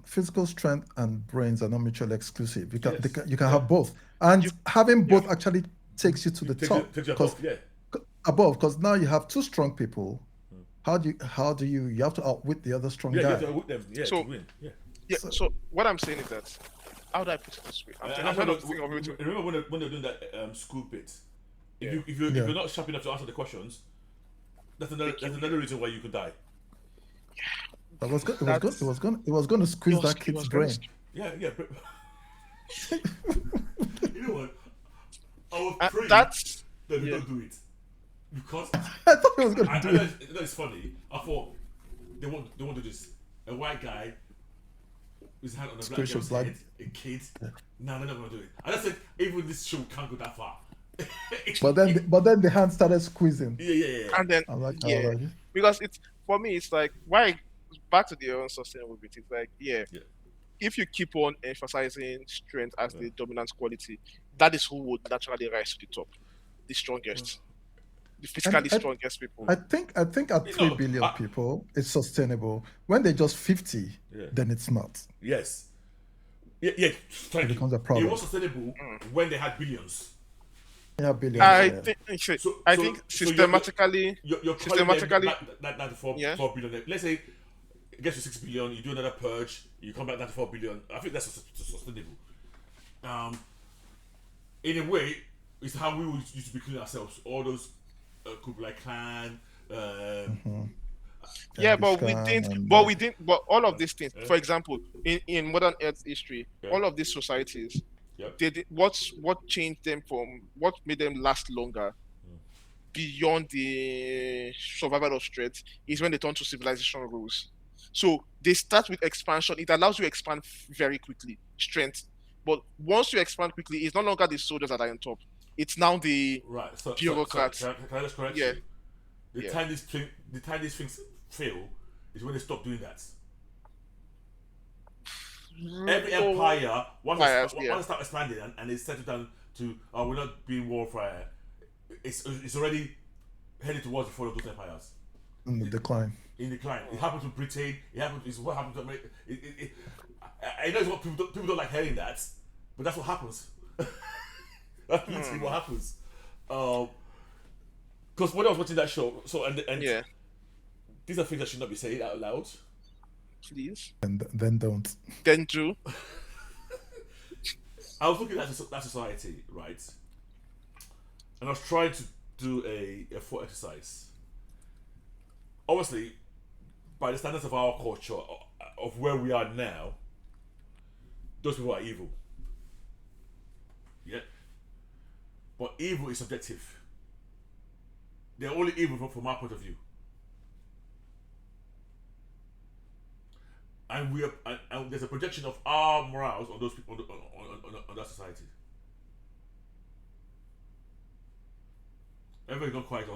physical strength and brains are not mutually exclusive. You can have both, and having both actually takes you to the top. Above, because now you have two strong people. How do you have to outwit the other strong guy? You have to outwit them. Yeah, so, to win. So what I'm saying is that, how do I put it this way? Remember when they're doing that school bit? If you're not sharp enough to answer the questions, that's another reason why you could die. It was going to squeeze that kid's brain. Yeah. You know what? I was praying that they don't do it because I thought he was going to do it. It's funny. I thought they won't do this. A white guy with his hand on a black girl's head, a kid. No, they're not going to do it. And I said, even this show can't go that far. but then the hand started squeezing. Yeah. And then because it's for me, it's like why back to the unsustainable bit. It's like if you keep on emphasizing strength as the dominant quality, that is who would naturally rise to the top, the strongest, the physically strongest people. I think at 3 billion people, it's sustainable. When they're just 50, then it's not. Yes. Yeah. It becomes a problem. It was sustainable when they had billions. Yeah, billions. I think systematically, you're systematically, that 94 4 billion. Let's say it gets to 6 billion. You do another purge. You come back 94 billion. I think that's sustainable. In a way, it's how we used to be cleaning ourselves. All those Kublai Khan. Yeah, but we didn't. But all of these things, for example, in modern Earth history, all of these societies, they did, what changed them from what made them last longer beyond the survival of strength is when they turn to civilization rules. So they start with expansion. It allows you to expand very quickly, strength. But once you expand quickly, it's no longer the soldiers that are on top. It's now the bureaucrats. Can I just correct you? The time these things fail is when they stop doing that. Every empire, once they start expanding and they settle down to, we're not being warfare, it's already headed towards the fall of those empires. In decline. It happened to Britain. It's what happened to America. I know it's what people don't like hearing that, but that's what happens. That's literally what happens. Because when I was watching that show, these are things that should not be said out loud. Please. And then don't. Then do. I was looking at that society, right? And I was trying to do a thought exercise. Obviously, by the standards of our culture, of where we are now, those people are evil. Yeah? But evil is subjective. They're only evil from our point of view. And there's a projection of our morals on those people, on that society. Everybody got quiet.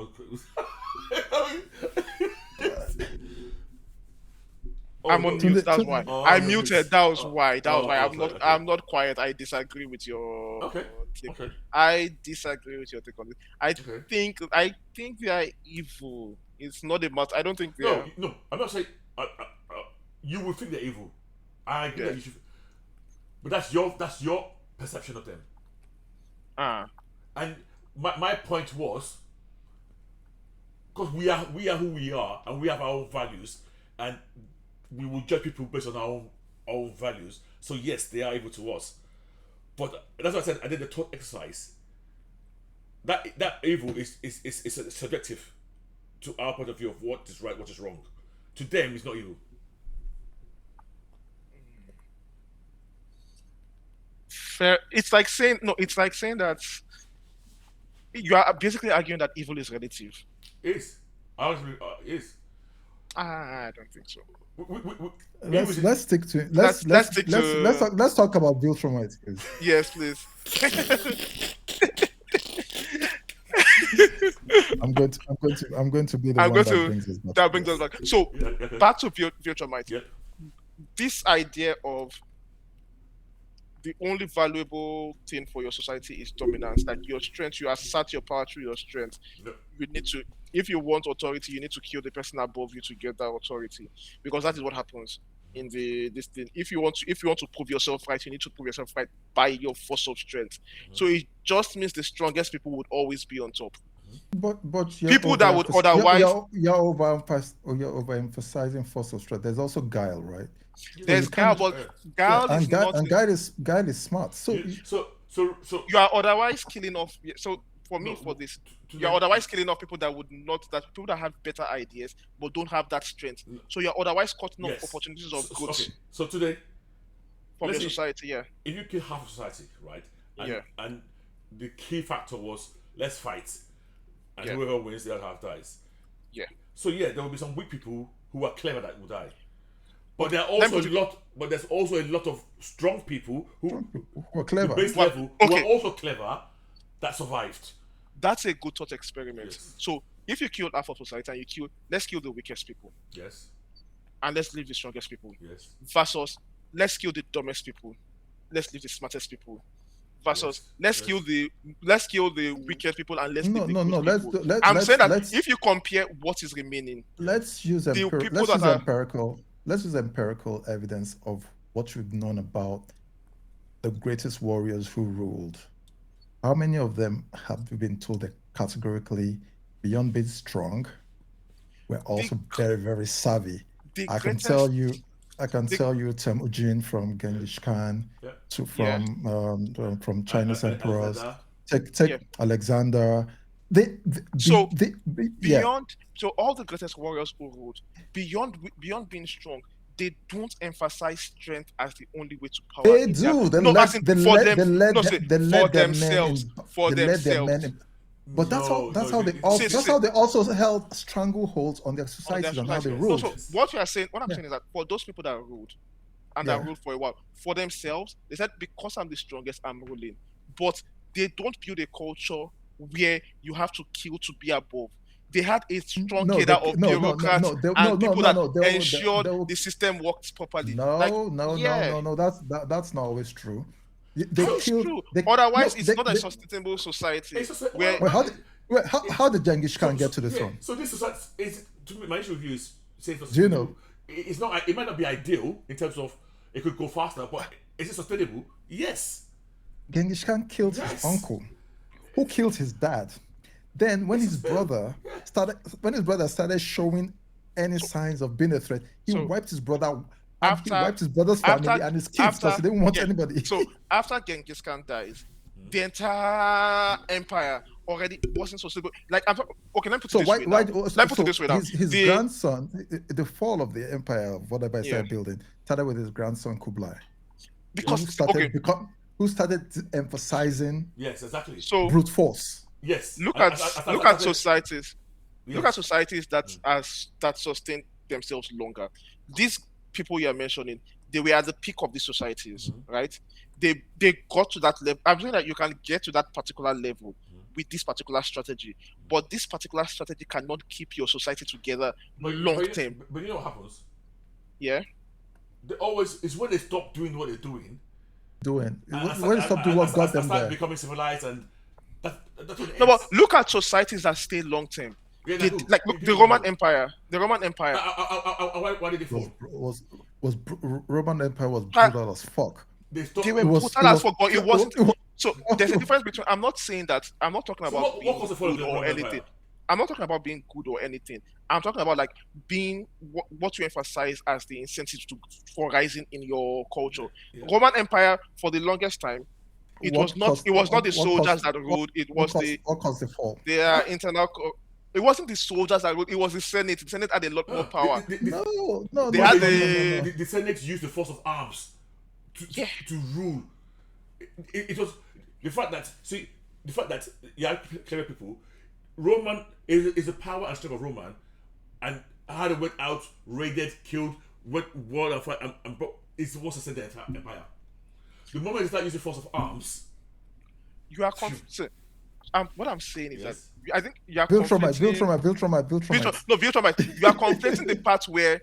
I'm on mute. That's why I muted. That was why. I'm not quiet. I disagree with your. Take. Okay. I disagree with your take on this. I think they are evil. It's not a matter. I don't think they are. No. I'm not saying. You would think they're evil. I agree that you should. But that's your perception of them. And my point was, because we are who we are, and we have our own values, and we will judge people based on our own values. So yes, they are evil to us. But that's what I said. I did the thought exercise. That evil is subjective to our point of view of what is right, what is wrong. To them, it's not evil. Fair. It's like saying that you are basically arguing that evil is relative. Is. Honestly, is. I don't think so. Let's stick to it. Let's talk about Bill from White, please. Yes, please. I'm going to be the one that brings us back. So back to Future Might. Yeah. This idea of the only valuable thing for your society is dominance. Like your strength, you assert your power through your strength. No. You need to, if you want authority, you need to kill the person above you to get that authority, because that is what happens in this thing. If you want to prove yourself right, you need to prove yourself right by your force of strength. So it just means the strongest people would always be on top. But people that would otherwise you're overemphasizing force of strength. There's also guile, right? There's guile, but guile guile is smart. So you are otherwise killing off. So for me, you're otherwise killing off people that people that have better ideas but don't have that strength. So you're otherwise cutting off opportunities of growth. Okay. So today, from your society, if you kill half of society, right? And the key factor was let's fight, and whoever wins, the other half dies. Yeah. So there will be some weak people who are clever that will die. But there's also a lot of strong people who are clever. Base level, who are also clever that survived. That's a good thought experiment. Yes. So if you kill half of society and let's kill the weakest people. Yes. And let's leave the strongest people. Yes. Versus let's kill the dumbest people, let's leave the smartest people, versus Yes. let's kill the wicked people and let's leave the good Let's people. do, let, I'm saying that let's if you compare what is remaining, let's use the people that are empirical evidence of what we've known about the greatest warriors who ruled. How many of them have we been told that categorically, beyond being strong, were also very, very savvy? the I can greatest, tell you the, Temujin from Genghis Khan to yeah, from Chinese emperors. Alexander. Take yeah. Alexander. So Yeah. beyond, so all the greatest warriors who ruled, beyond being strong, they don't emphasize strength as the only way to power They in their, do. They no, as let in they for let them, they let no, them- say they for let their men themselves, in. for They let their themselves, men in. But that's how they See, also see, that's see, how they also held strangleholds on their on their societies and how they society. No, so ruled. Yes. what you are saying, what I'm Yeah. saying is that for those people that ruled and that Yeah. ruled for a while, for themselves, they said because I'm the strongest, I'm ruling. But they don't build a culture where you have to kill to be above. They had a strong No, cadre of bureaucrats and people that ensured They'll the system worked properly. Like, yeah, no. That's not always true. They that is killed. true. They Otherwise, no. it's not a sustainable society It's just, where Wait, how did Genghis Khan get to the throne? So this is to me, my issue with you is saying Do you know? it's not. It might not be ideal in terms of it could go faster, but is it sustainable? Yes. Genghis Khan killed his Yes. uncle, who killed his dad. Then when his brother started showing any signs of being a threat, he So wiped his brother and he after wiped his brother's family and his kids because he didn't want anybody. So after Genghis Khan dies, the entire empire already wasn't so stable. Like, okay, let me put it this way now. Let me put it this way now. His grandson, the fall of the empire of whatever he started Yeah. building, started with his grandson Kublai, Because who started emphasizing Yes, exactly. so brute force. Yes. look at societies. Yes. Look at societies that sustain themselves longer. These people you are mentioning, they were at the peak of these societies, right? They got to that level. I'm saying that you can get to that particular level with this particular strategy, but this particular strategy cannot keep your society together long term. But you know what happens? Yeah. They always it's when they stop doing what they're doing. When they stop doing what got them there, becoming civilized, and that's what it No, but ends. look at societies that stay long term. Yeah, Like the Roman Empire. The Roman Empire. Why did they fall? Roman Empire was brutal as fuck. They were brutal as fuck, but it wasn't. So there's a difference between. I'm not saying that. I'm not talking about being good or anything. I'm not talking about being good or anything. I'm talking about like being what you emphasize as the incentive for rising in your culture. Yeah. Roman Empire for the longest time, it was not the soldiers that ruled. It was what caused the fall? their internal. It wasn't the soldiers that ruled. It was the Senate. The Senate had a lot more power. The Senate used the force of arms to rule. It was the fact that you have clever people. Roman is the power and strength of Roman, and how they went out, raided, killed, went war and fight, and it's what sustained the entire empire. The moment they start using force of arms, you are confused. What I'm saying is that I think you are build Viltrumite. No, Viltrumite. You are conflating the part where,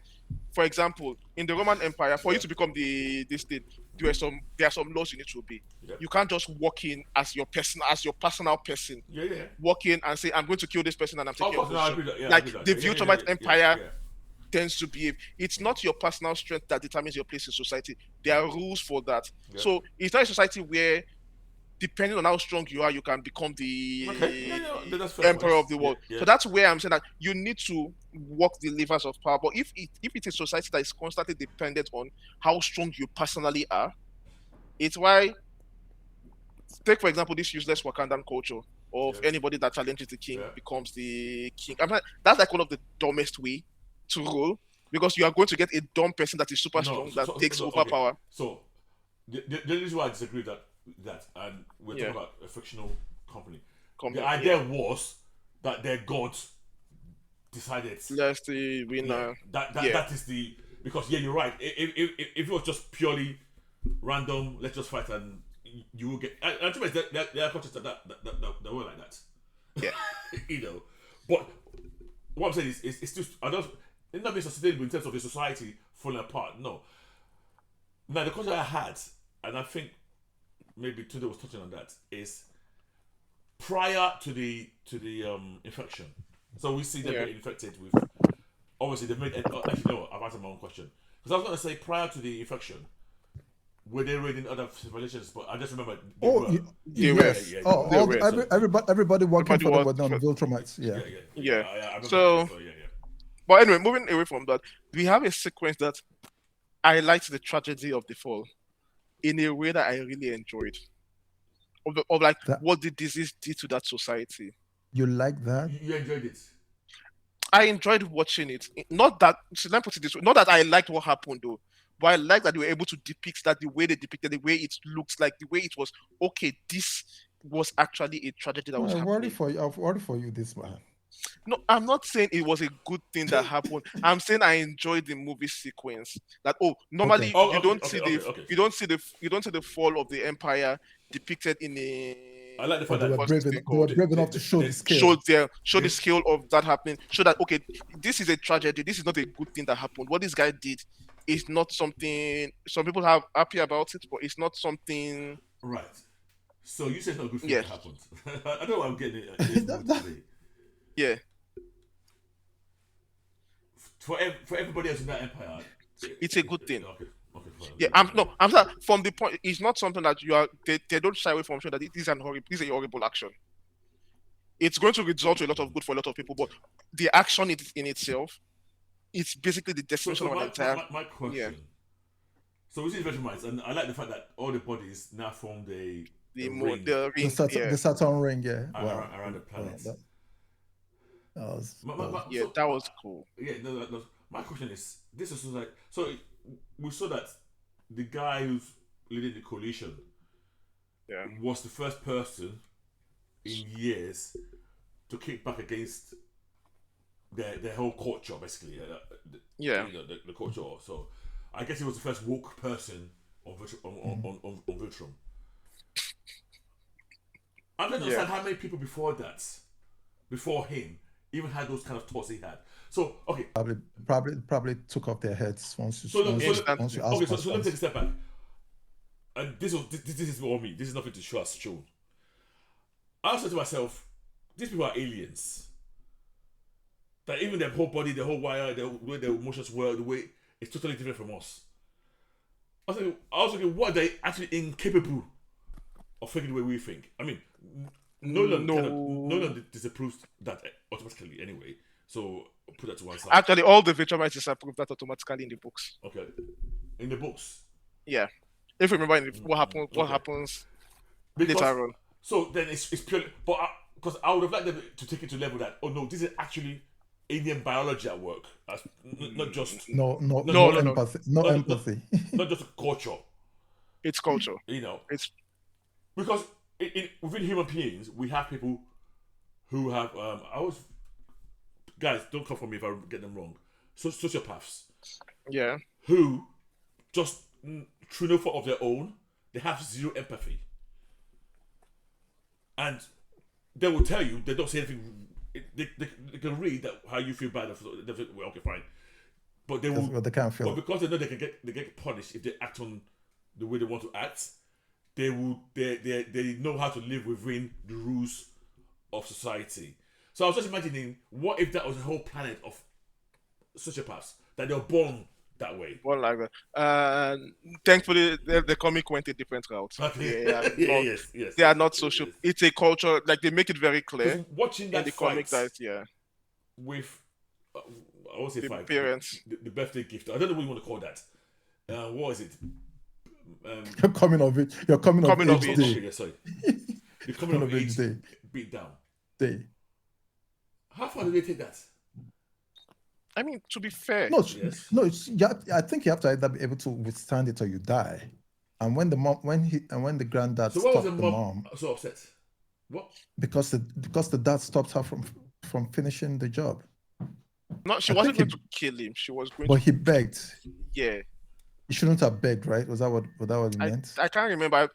for example, in the Roman Empire, for you to become this state, there are some laws you need to obey. Yeah. You can't just walk in as your personal person. Yeah. Walk in and say, "I'm going to kill this person and I'm taking your position." The Viltrumite Empire tends to behave. It's not your personal strength that determines your place in society. There are rules for that. Yeah. So it's not a society where, depending on how strong you are, you can become the emperor of the world. Yeah. So that's where I'm saying that you need to work the levers of power. But if it's a society that is constantly dependent on how strong you personally are, it's why, take for example this useless Wakandan culture of anybody that challenges the king becomes the king. That's like one of the dumbest way to rule, because you are going to get a dumb person that is super strong that takes over power. So the reason why I disagree with that, and we're talking about a fictional company. The idea was that their gods decided. That's the winner. That is the, because you're right. If it was just purely random, let's just fight and you will get. And to me, there are cultures that were like that. Yeah. But what I'm saying is still, I don't. It's not being sustainable in terms of the society falling apart. No. Now the question I had, and I think maybe today was touching on that, is prior to the infection. So we see them getting infected with. Obviously, they made. Actually, no. I've answered my own question because I was going to say prior to the infection, were they raiding other civilizations? But I just remember they were. Yes. Everybody working for them were on Viltrumites. Yeah. So, but anyway, moving away from that, we have a sequence that I liked the tragedy of the fall in a way that I really enjoyed. Of like what the disease did to that society. You like that? You enjoyed it. I enjoyed watching it. Not that, let me put it this way, not that I liked what happened though, but I like that they were able to depict that the way they depicted, the way it looks like, the way it was, okay, this was actually a tragedy that was happening. I've worried for you, this man. No, I'm not saying it was a good thing that happened. I'm saying I enjoyed the movie sequence. That normally you don't see the fall of the empire depicted in a. I like the fact that they were brave enough to show the scale. Show the scale of that happening. Show that okay, this is a tragedy. This is not a good thing that happened. What this guy did is not something some people are happy about it, but it's not something. Right. So you said it's not a good thing that happened. I know what I'm getting at. Yeah. For everybody else in that empire, it's a good thing. Okay, yeah, I'm sorry. From the point, it's not something that you are. They don't shy away from showing that this is a horrible action. It's going to result to a lot of good for a lot of people, but the action in itself, it's basically the destination of the entire. My question. Yeah. So we see the Vegemite, and I like the fact that all the bodies now form the ring. The Saturn ring, yeah. Around the planet. That was cool. Yeah, no, my question is, this is like, so we saw that the guy who's leading the coalition was the first person in years to kick back against their whole culture, basically. The culture. So I guess he was the first woke person on Viltrum. I don't understand how many people before him, even had those kind of thoughts he had. So okay, probably took off their heads once you. So let me take a step back. And this is all me. This is nothing to show us show. I said to myself, these people are aliens. That even their whole body, their whole wire, the way their emotions were, the way it's totally different from us. I was thinking, what are they actually incapable of thinking the way we think? I mean, Nolan disapproves that automatically anyway. So put that to one side. Actually, all the Viltrumites disapprove that automatically in the books. Okay, in the books. Yeah, if you remember what happens later on. So then it's purely, but because I would have liked them to take it to a level that this is actually alien biology at work, not just no empathy, not just culture. It's culture. It's because within human beings we have people who have guys, don't come for me if I get them wrong. Sociopaths. Yeah. Who just through no fault of their own, they have zero empathy. And they will tell you, they don't say anything. They can read that how you feel bad. They think, well, okay, fine. But they will. They can't feel. But because they know they get punished if they act on the way they want to act, they will. They know how to live within the rules of society. So I was just imagining, what if that was a whole planet of sociopaths that they're born that way? Born like that. Thankfully, the comic went a different route. Okay. Yes. They are not social. Yes. It's a culture. Like they make it very clear. Watching that in the fight, comic, with I won't say the fight. Parents. The birthday gift. I don't know what you want to call that. What is it? You're coming of age. You're coming of age day. Okay, sorry. The coming of age day. Beat down. Day. How far do they take that? I mean, to be fair, I think you have to either be able to withstand it or you die. And when the granddad stopped the mom, so upset. What? Because the dad stopped her from finishing the job. No, she wasn't going to kill him. She was going. But he begged. Yeah. He shouldn't have begged, right? Was that what he meant? I can't remember.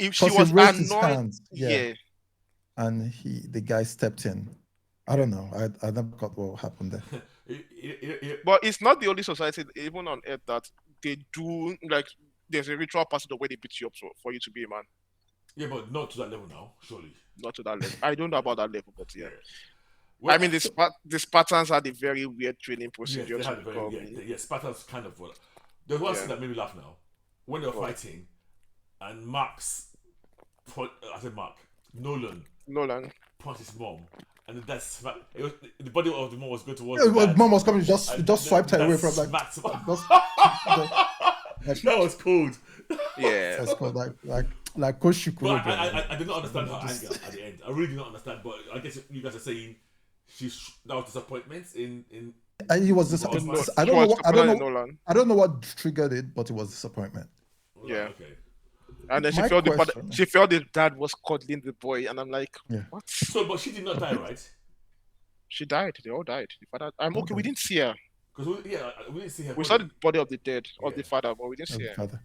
If she was raised his annoyed, hands, and the guy stepped in. I don't know. I never got what happened there. But it's not the only society, even on Earth, that they do like there's a ritual part of the way they beat you up for you to be a man. Yeah, but not to that level now, surely. Not to that level. I don't know about that level, but yeah. Well, I mean, the Spartans had a very weird training procedure yes, they to had a very become. Spartans kind of. There's one scene that made me laugh now when they were fighting, and Nolan punched his mom, and the dad smacked. It was, the body of the mom was going towards the dad. Mom was coming, just swiped her away from that was cold. Yeah, that's called like Koshiku. But I did not understand her anger at the end. I really did not understand. But I guess you guys are saying that was disappointment in. He was disappointed. I don't know what triggered it, but it was disappointment. Yeah. Okay. And then she felt the dad was cuddling the boy, and I'm like, what? So, but she did not die, right? She died. They all died. The father. I'm okay. We didn't see her. Because we didn't see her. We saw the body of the dead of the father, but we didn't see her. Father.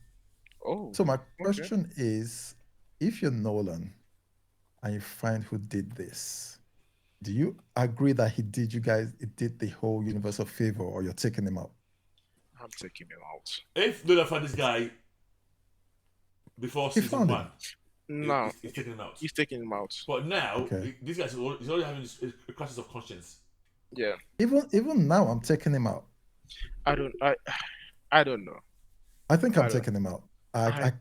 Oh. So my question is, if you're Nolan and you find who did this, do you agree that he did the whole universe a favor, or you're taking him out? I'm taking him out. If Nolan found this guy before season 1, no, he's taking him out. He's taking him out. But now, this guy's already having a crisis of conscience. Yeah. Even now, I'm taking him out. I don't know. I think I'm taking him out. I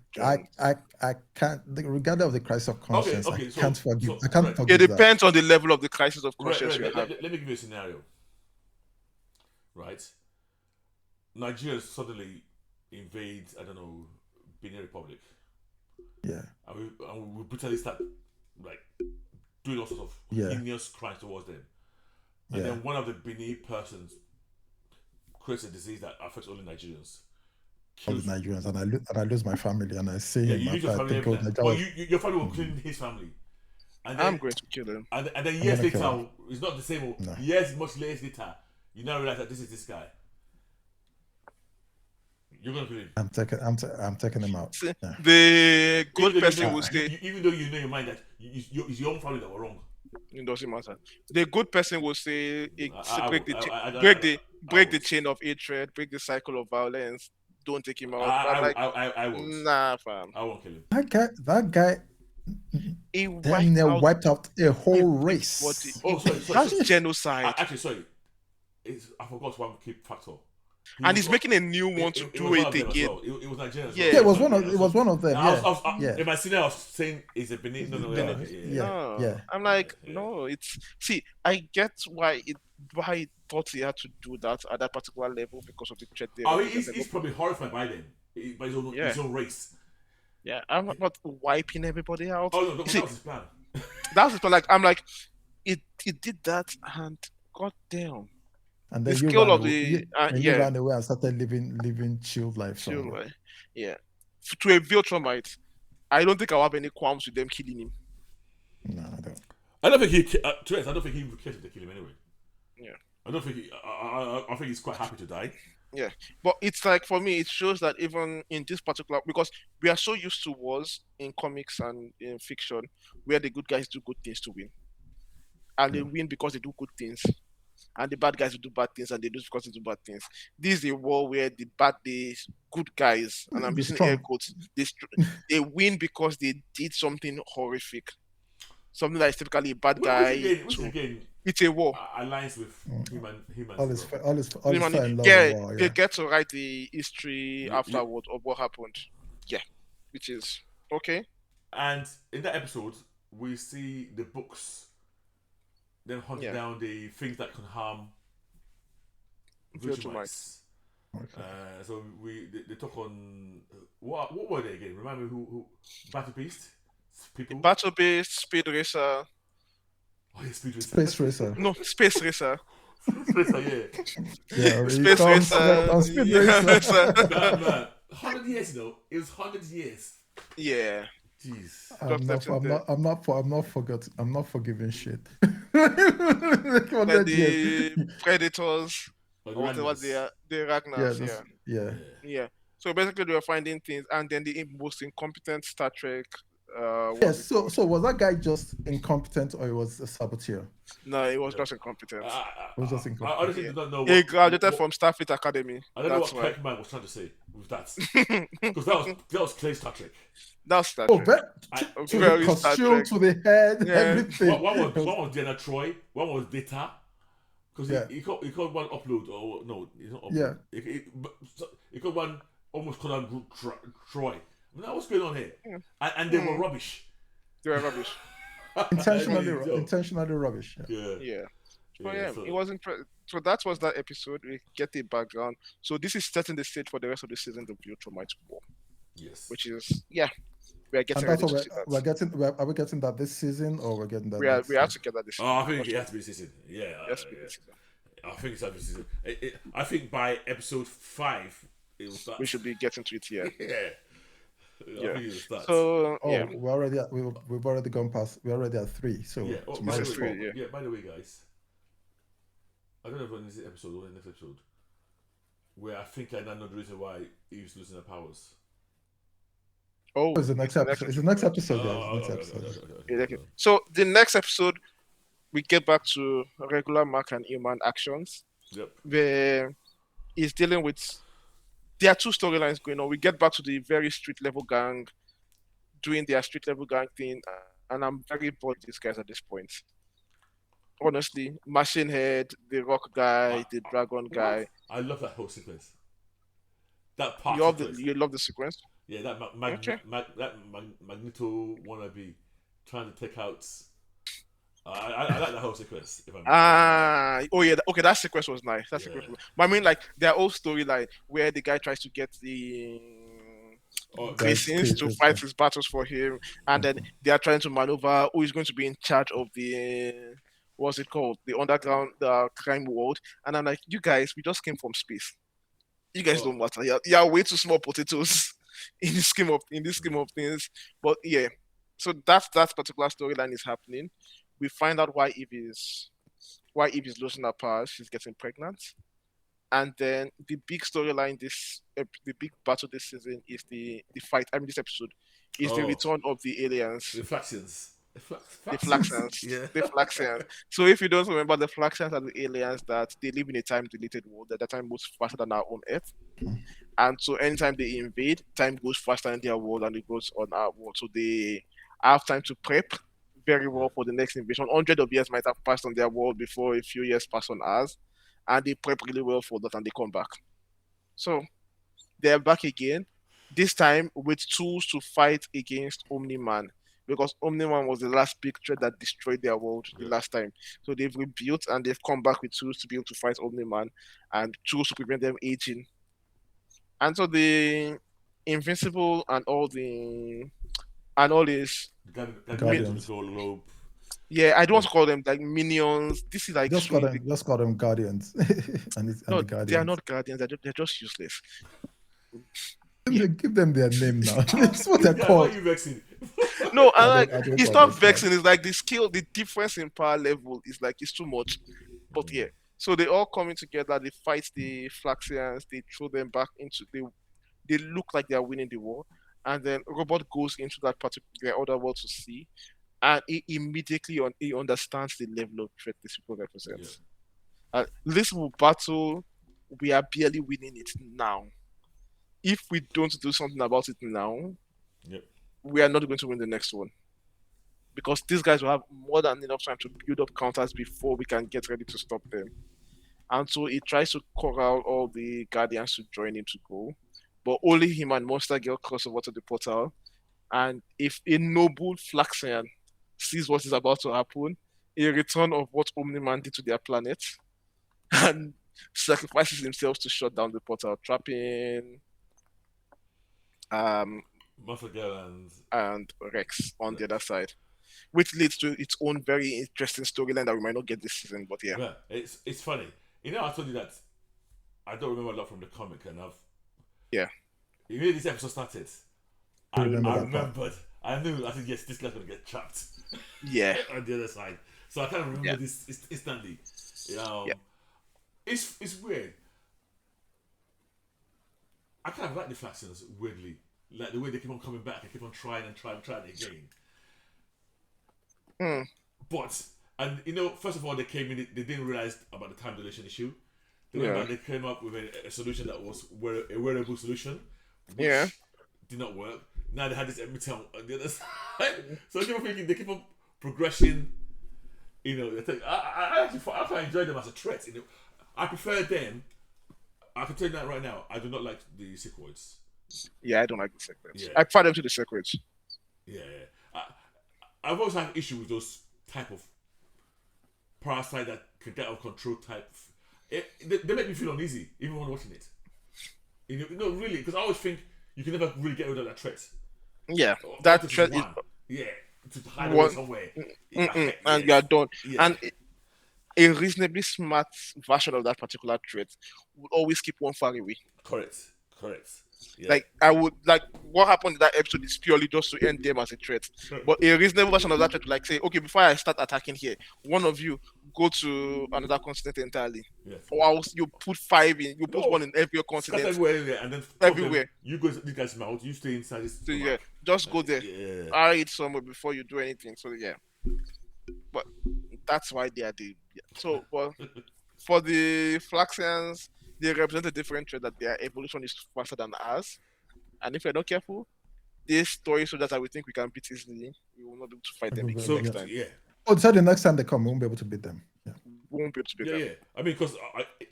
can't, regardless of the crisis of conscience, I can't forgive. I can't forgive. It depends on the level of the crisis of conscience you have. Let me give you a scenario. Right? Nigeria suddenly invades, I don't know, Benin Republic. Yeah. And we brutally start doing all sorts of heinous crimes towards them. And then one of the Benin persons creates a disease that affects only Nigerians. All the Nigerians, and I lose my family, and I see him. You lose your family. Your family will kill his family. And then, I'm going to kill him. And then years later, it's not the same. No. Much years later, you now realize that this is this guy. You're gonna kill him. I'm taking him out. Yeah. The good person will say, even though you know in your mind that it's your own family that were wrong. It doesn't matter. The good person will say, break the chain of hatred, break the cycle of violence. Don't take him out. I won't. Nah, fam. I won't kill him. That guy. He wiped out a whole race. Sorry. That's genocide. Actually, sorry. I forgot one key factor. He's making a new one to do it again. Well. It was Nigerian. Yeah, it was one of them. In my senior, I was saying it's a Benin. No. I'm like, no. I get why he thought he had to do that at that particular level because of the threat there. He's probably horrified by them, by his own race. Yeah, I'm not wiping everybody out. Oh no, that was his plan. That's his plan. I'm like, it did that, and goddamn. And then you ran away and started living chilled life. Yeah. To a Viltrumite, I don't think I'll have any qualms with them killing him. No, I don't. I don't think he even cares if they kill him anyway. Yeah. I don't think I think he's quite happy to die. Yeah. But it's like, for me, it shows that even in this particular, because we are so used to wars in comics and in fiction where the good guys do good things to win. And they win because they do good things. And the bad guys will do bad things, and they lose because they do bad things. This is a war where the good guys, and I'm using air quotes, they win because they did something horrific, something that is typically a bad guy. It's a war. Alliance with human. All is fair in love. They get to write the history afterward of what happened. Yeah, which is okay. And in that episode, we see the books. Then hunt down the things that can harm Viltrumites. So they talk on what were they again? Remind me who Battle Beast people. Battle Beast, Speed Racer. Oh yeah, Speed Racer. Space Racer. No, Space Racer. Space Racer, yeah. Space Racer. Speed Racer. Man, 100 years though. It was 100 years. Yeah. Jeez. I'm not forgiving shit. The Predators, whatever they are, the Ragnars, yeah. So basically, they were finding things, and then the most incompetent Star Trek what's it called? So was that guy just incompetent or he was a saboteur? No, he was just incompetent. He was just I incompetent. honestly do not know He graduated what from Starfleet Academy. I don't know That's what why. Kirkman was trying to say with that, because that was Clay's Star Trek. That's Star Oh, Trek. to the Very Star costume, Trek. to the head, Yeah. everything. One was Diana Troy, one was Data, because Yeah. he called one upload or no, it's not upload. Yeah. He called one almost called on Troy. I mean, what's going on here? Yeah. And they were rubbish. They were rubbish. intentionally rubbish. Yeah. Yeah. But yeah, it wasn't. So that was that episode. We get the background. So this is setting the stage for the rest of the season of the Ultramite War. Yes. Which is we are getting. And that's ready what to see that. we're getting. Are we getting that this season or we're getting that? We are together this season. Oh, I think it has to be this season. Yeah. It has to be this season. I think it's this season. I think by episode 5 it will start. We should be getting to it here. Yeah. I think it will start. So we've already gone past. We're already at 3. So yeah. Oh, tomorrow's 4. By the way, guys, I don't know if when this episode or the next episode, where I think I now know the reason why Eve's losing her powers. Oh, it's the next episode. It's the next episode. So the next episode, we get back to regular Mark and Human actions. Yep. Where he's dealing with. There are 2 storylines going on. We get back to the very street level gang doing their street level gang thing, and I'm very bored of these guys at this point. Honestly, Machine Head, the rock guy, the dragon guy. I love that whole sequence. That part. You love the sequence? Yeah, that Magneto wannabe trying to take out. I like that whole sequence. Okay, that sequence was nice. Sequence was, but I mean, like their whole storyline where the guy tries to get the Masons to fight his battles for him, and then they are trying to maneuver who is going to be in charge of the what's it called, the underground crime world. And I'm like, you guys, we just came from space. You guys don't matter. You're way too small potatoes in this scheme of things. But yeah, so that particular storyline is happening. We find out why Eve is losing her powers. She's getting pregnant, and then the big storyline, the big battle this season is the fight. I mean, this episode is the return of the aliens. The Flaxians. The Flaxians. Yeah. The Flaxians. So if you don't remember, the Flaxians are the aliens that they live in a time-deleted world that time moves faster than our own Earth. And so anytime they invade, time goes faster in their world and it goes on our world. So they have time to prep very well for the next invasion. Hundreds of years might have passed on their world before a few years pass on ours. And they prep really well for that and they come back. So they're back again, this time with tools to fight against Omni-Man. Because Omni-Man was the last big threat that destroyed their world the last time. So they've rebuilt and they've come back with tools to be able to fight Omni-Man and tools to prevent them aging. And so the Invincible and all his Guardians. Yeah, I don't want to call them like minions. This is like just call them Guardians. No, the Guardians. They are not Guardians. They're just useless. Give them their name now. That's what they're called. Why are you vexing? No, it's not vexing. It's like the difference in power level is like it's too much. But yeah, so they all coming together. They fight the Flaxians. They throw them back into they look like they are winning the war, and then Robot goes into that particular other world to see, and he immediately he understands the level of threat these people represent. Yeah. This battle, we are barely winning it now. If we don't do something about it now, we are not going to win the next one. Because these guys will have more than enough time to build up counters before we can get ready to stop them. And so he tries to corral all the Guardians to join him to go. But only him and Monster Girl cross over to the portal. And if a noble Flaxian sees what is about to happen, a return of what Omni-Man did to their planet, and sacrifices himself to shut down the portal, trapping Monster Girl and Rex on the other side, which leads to its own very interesting storyline that we might not get this season. But yeah, it's funny. You know, I told you that I don't remember a lot from the comic, and You know, this episode started. I remembered. I knew. I said, yes, this guy's gonna get trapped. Yeah. On the other side, so I kind of remember this instantly. You know, it's weird. I kind of like the Flaxians weirdly. like the way they keep on coming back and keep on trying again. But and first of all, they came in. They didn't realize about the time dilation issue. They came up with a solution that was a wearable solution, which did not work. Now they had this emitter on the other side. So I keep on thinking they keep on progressing. I actually enjoy them as a threat. I prefer them. I can tell you that right now. I do not like the Sequoids. Yeah, I don't like the Sequoids. Yeah. I prefer them to the Sequoids. Yeah. I've always had an issue with those type of parasite that can get out of control type. They make me feel uneasy even when watching it. Really, because I always think you can never really get rid of that threat. Yeah, that threat is to hide away somewhere. And you are done. Yeah. And a reasonably smart version of that particular trait would always keep one far away. Correct. Yeah. Like I would what happened in that episode is purely just to end them as a threat. But a reasonable version of that threat would say, okay, before I start attacking here, one of you go to another continent entirely. Yes. Or else you put 5 in, you put 1 in every continent. Everywhere, and then everywhere. You go to these guys' mouth, you stay inside this. So just go there. Hide it somewhere before you do anything. So but that's why they are the so for the Flaxians, they represent a different trait that their evolution is faster than ours. And if we're not careful, these story soldiers that we think we can beat easily, we will not be able to fight them next time. Yeah. Oh, so the next time they come, we won't be able to beat them. Yeah. We won't be able to beat them. Yeah. I mean, because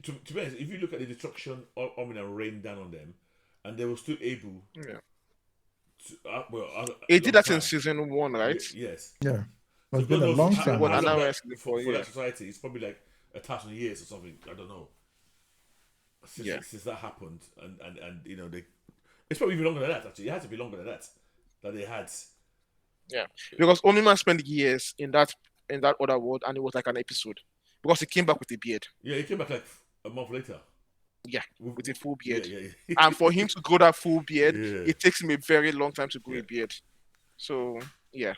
to be honest, if you look at the destruction Omina rained down on them, and they were still able. Yeah. It did that in season 1, right? Yes. Yeah. It's been a long time. For that society, it's probably like 1,000 years or something. I don't know. Since that happened, and they, it's probably even longer than that. Actually, it had to be longer than that they had. Yeah, because Onima spent years in that other world, and it was like an episode because he came back with a beard. Yeah, he came back like a month later. Yeah, with a full beard. Yeah. And for him to grow that full beard, it takes him a very long time to grow a beard. So yeah.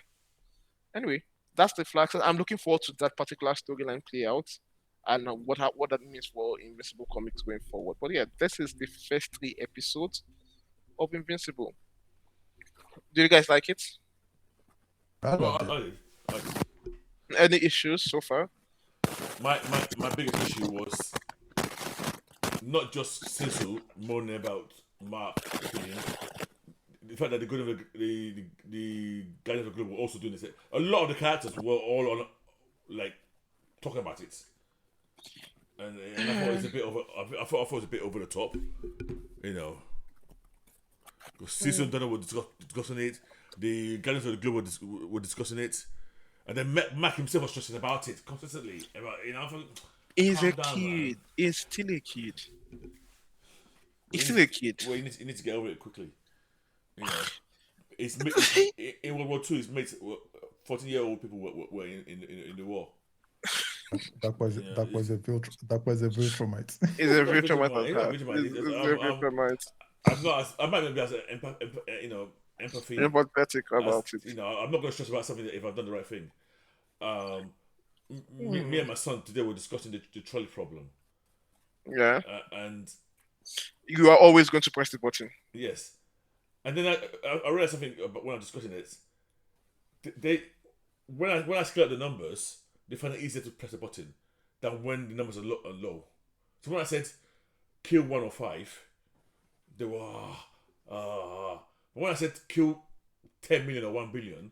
Anyway, that's the Flax. I'm looking forward to that particular storyline play out, and what that means for Invincible comics going forward. But yeah, this is the first 3 episodes of Invincible. Do you guys like it? I loved it. Any issues so far? My biggest issue was not just Cecil moaning about Mark's opinion. The fact that the Guardians of the Globe were also doing this. A lot of the characters were all on, talking about it, and I thought it was a bit over. I thought it was a bit over the top, Because Cecil and Donna were discussing it. The Guardians of the Globe were discussing it, and then Mac himself was stressing about it consistently. He's a kid. He's still a kid. He's still a kid. Well, you need to get over it quickly. It's in World War II. His mates, 14-year-old people were in the war. That was a real traumite. It's a real traumite. I might not be as empathy. Empathetic about it. I'm not going to stress about something if I've done the right thing. Me and my son today were discussing the trolley problem. Yeah. And you are always going to press the button. Yes. And then I realized something about when I'm discussing it. When I scale out the numbers, they find it easier to press a button than when the numbers are low. So when I said kill 105, they were But when I said kill 10 million or 1 billion,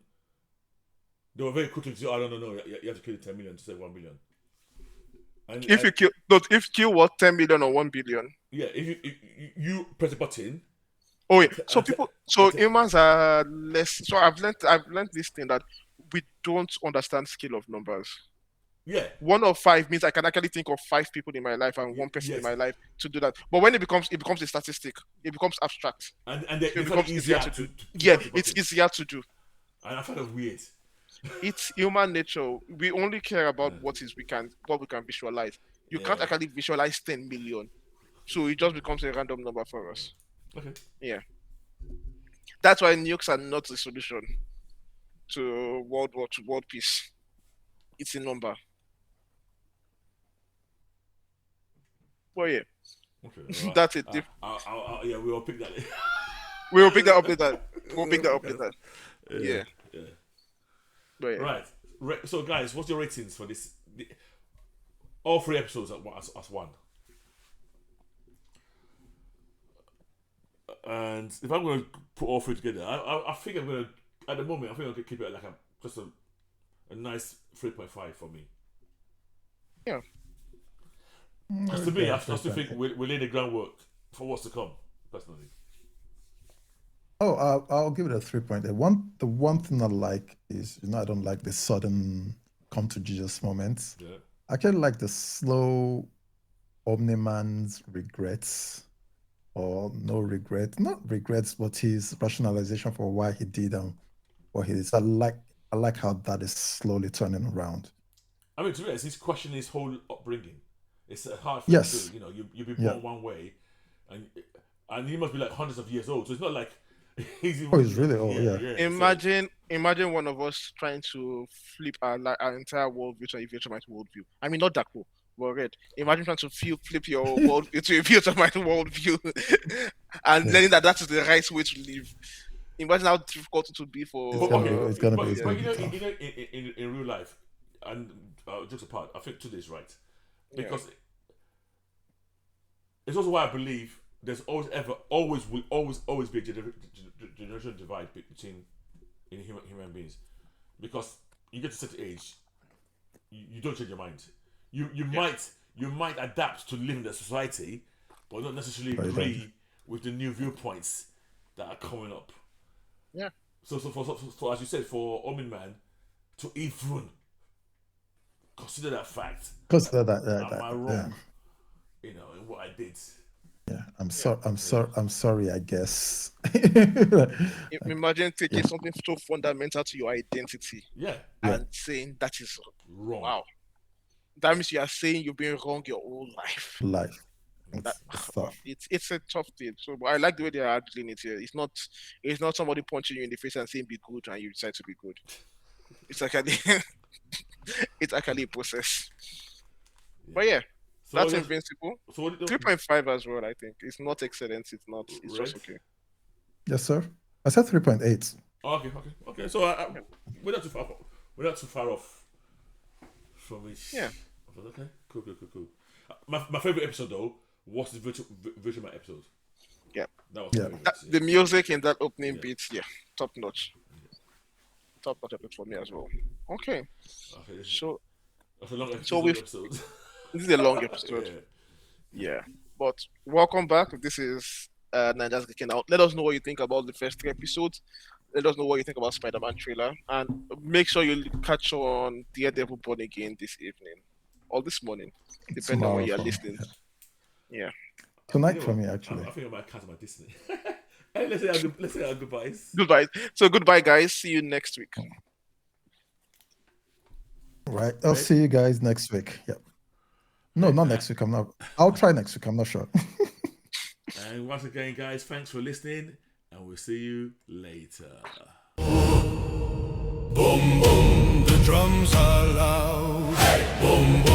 they were very quickly to say, no, you have to kill 10 million to save 1 billion. And if you kill what, 10 million or 1 billion? Yeah, if you press a button. Oh yeah. Humans are less. So I've learned this thing that we don't understand scale of numbers. Yeah. 1 of 5 means I can actually think of 5 people in my life and 1 person in my life to do that. But when it becomes a statistic, it becomes abstract. And it becomes easier to do. It's easier to do. And I find it weird. It's human nature. We only care about what we can visualize. You can't actually visualize 10 million. So it just becomes a random number for us. Okay. Yeah. That's why nukes are not the solution to world peace. It's a number. Well, yeah. Okay. Right. That's it. Yeah, we'll pick that. We will pick that up later. We'll pick that up later. Yeah. But yeah. Right. So, guys, what's your ratings for this? All 3 episodes as one. And if I'm going to put all 3 together, I think I'm going to, at the moment, I think I'm going to keep it like just a nice 3.5 for me. Yeah. Because to me, I still think we lay the groundwork for what's to come, personally. Oh, I'll give it a 3.8. The one thing I like is, I don't like the sudden come to Jesus moments. Yeah. I kind of like the slow Omni-Man's regrets, or no regret, not regrets, but his rationalization for why he did what he did. So I like how that is slowly turning around. I mean, to be honest, he's questioning his whole upbringing. It's a hard thing to do. You know, you've been born one way, and he must be like hundreds of years old. So it's not like he's really old. Yeah. Imagine one of us trying to flip our entire worldview to a Vegemite worldview. I mean, not that cool. But red. Imagine trying to flip your world into a Vegemite worldview, and learning that is the right way to live. Imagine how difficult it would be for. It's gonna be tough. In real life, and jokes apart, I think today is right, because it's also why I believe there's always will be a generation divide between human beings, because you get to a certain age, you don't change your mind. You might adapt to live in the society, but not necessarily agree with the new viewpoints that are coming up. Yeah. So for as you said, for Omni-Man to even consider that fact. Consider that. Am I wrong? You know, in what I did. Yeah, I'm sorry. I guess. Imagine taking something so fundamental to your identity, and saying that is wrong. Wow, that means you are saying you've been wrong your whole life. It's a tough thing. So, but I like the way they are handling it here. It's not somebody punching you in the face and saying be good, and you decide to be good. It's actually a process. But yeah. So that's Invincible. So 3.5 as well, I think. It's not excellent. It's not. It's just okay. Yes, sir. I said 3.8. Okay. So we're not too far. We're not too far off from it. Yeah. Okay. Cool. My favorite episode though was the virtual episode. Yeah. That was the music in that opening beat, top notch. Top notch episode for me as well. Okay. So that's a long episode. This is a long episode. Yeah. But welcome back. This is Naija's Geeking Out. Let us know what you think about the first 3 episodes. Let us know what you think about Spider-Man trailer. And make sure you catch on Daredevil Born Again this evening. Or this morning. Depending on when you're listening. Yeah. Tonight for me, actually. I think I might cancel my Disney. Hey, let's say our goodbyes. Goodbye. So goodbye, guys. See you next week. Right. I'll see you guys next week. Yep. No, not next week. I'll try next week. I'm not sure. And once again, guys, thanks for listening, and we'll see you later. Boom, boom, the drums are loud. Hey, boom, boom.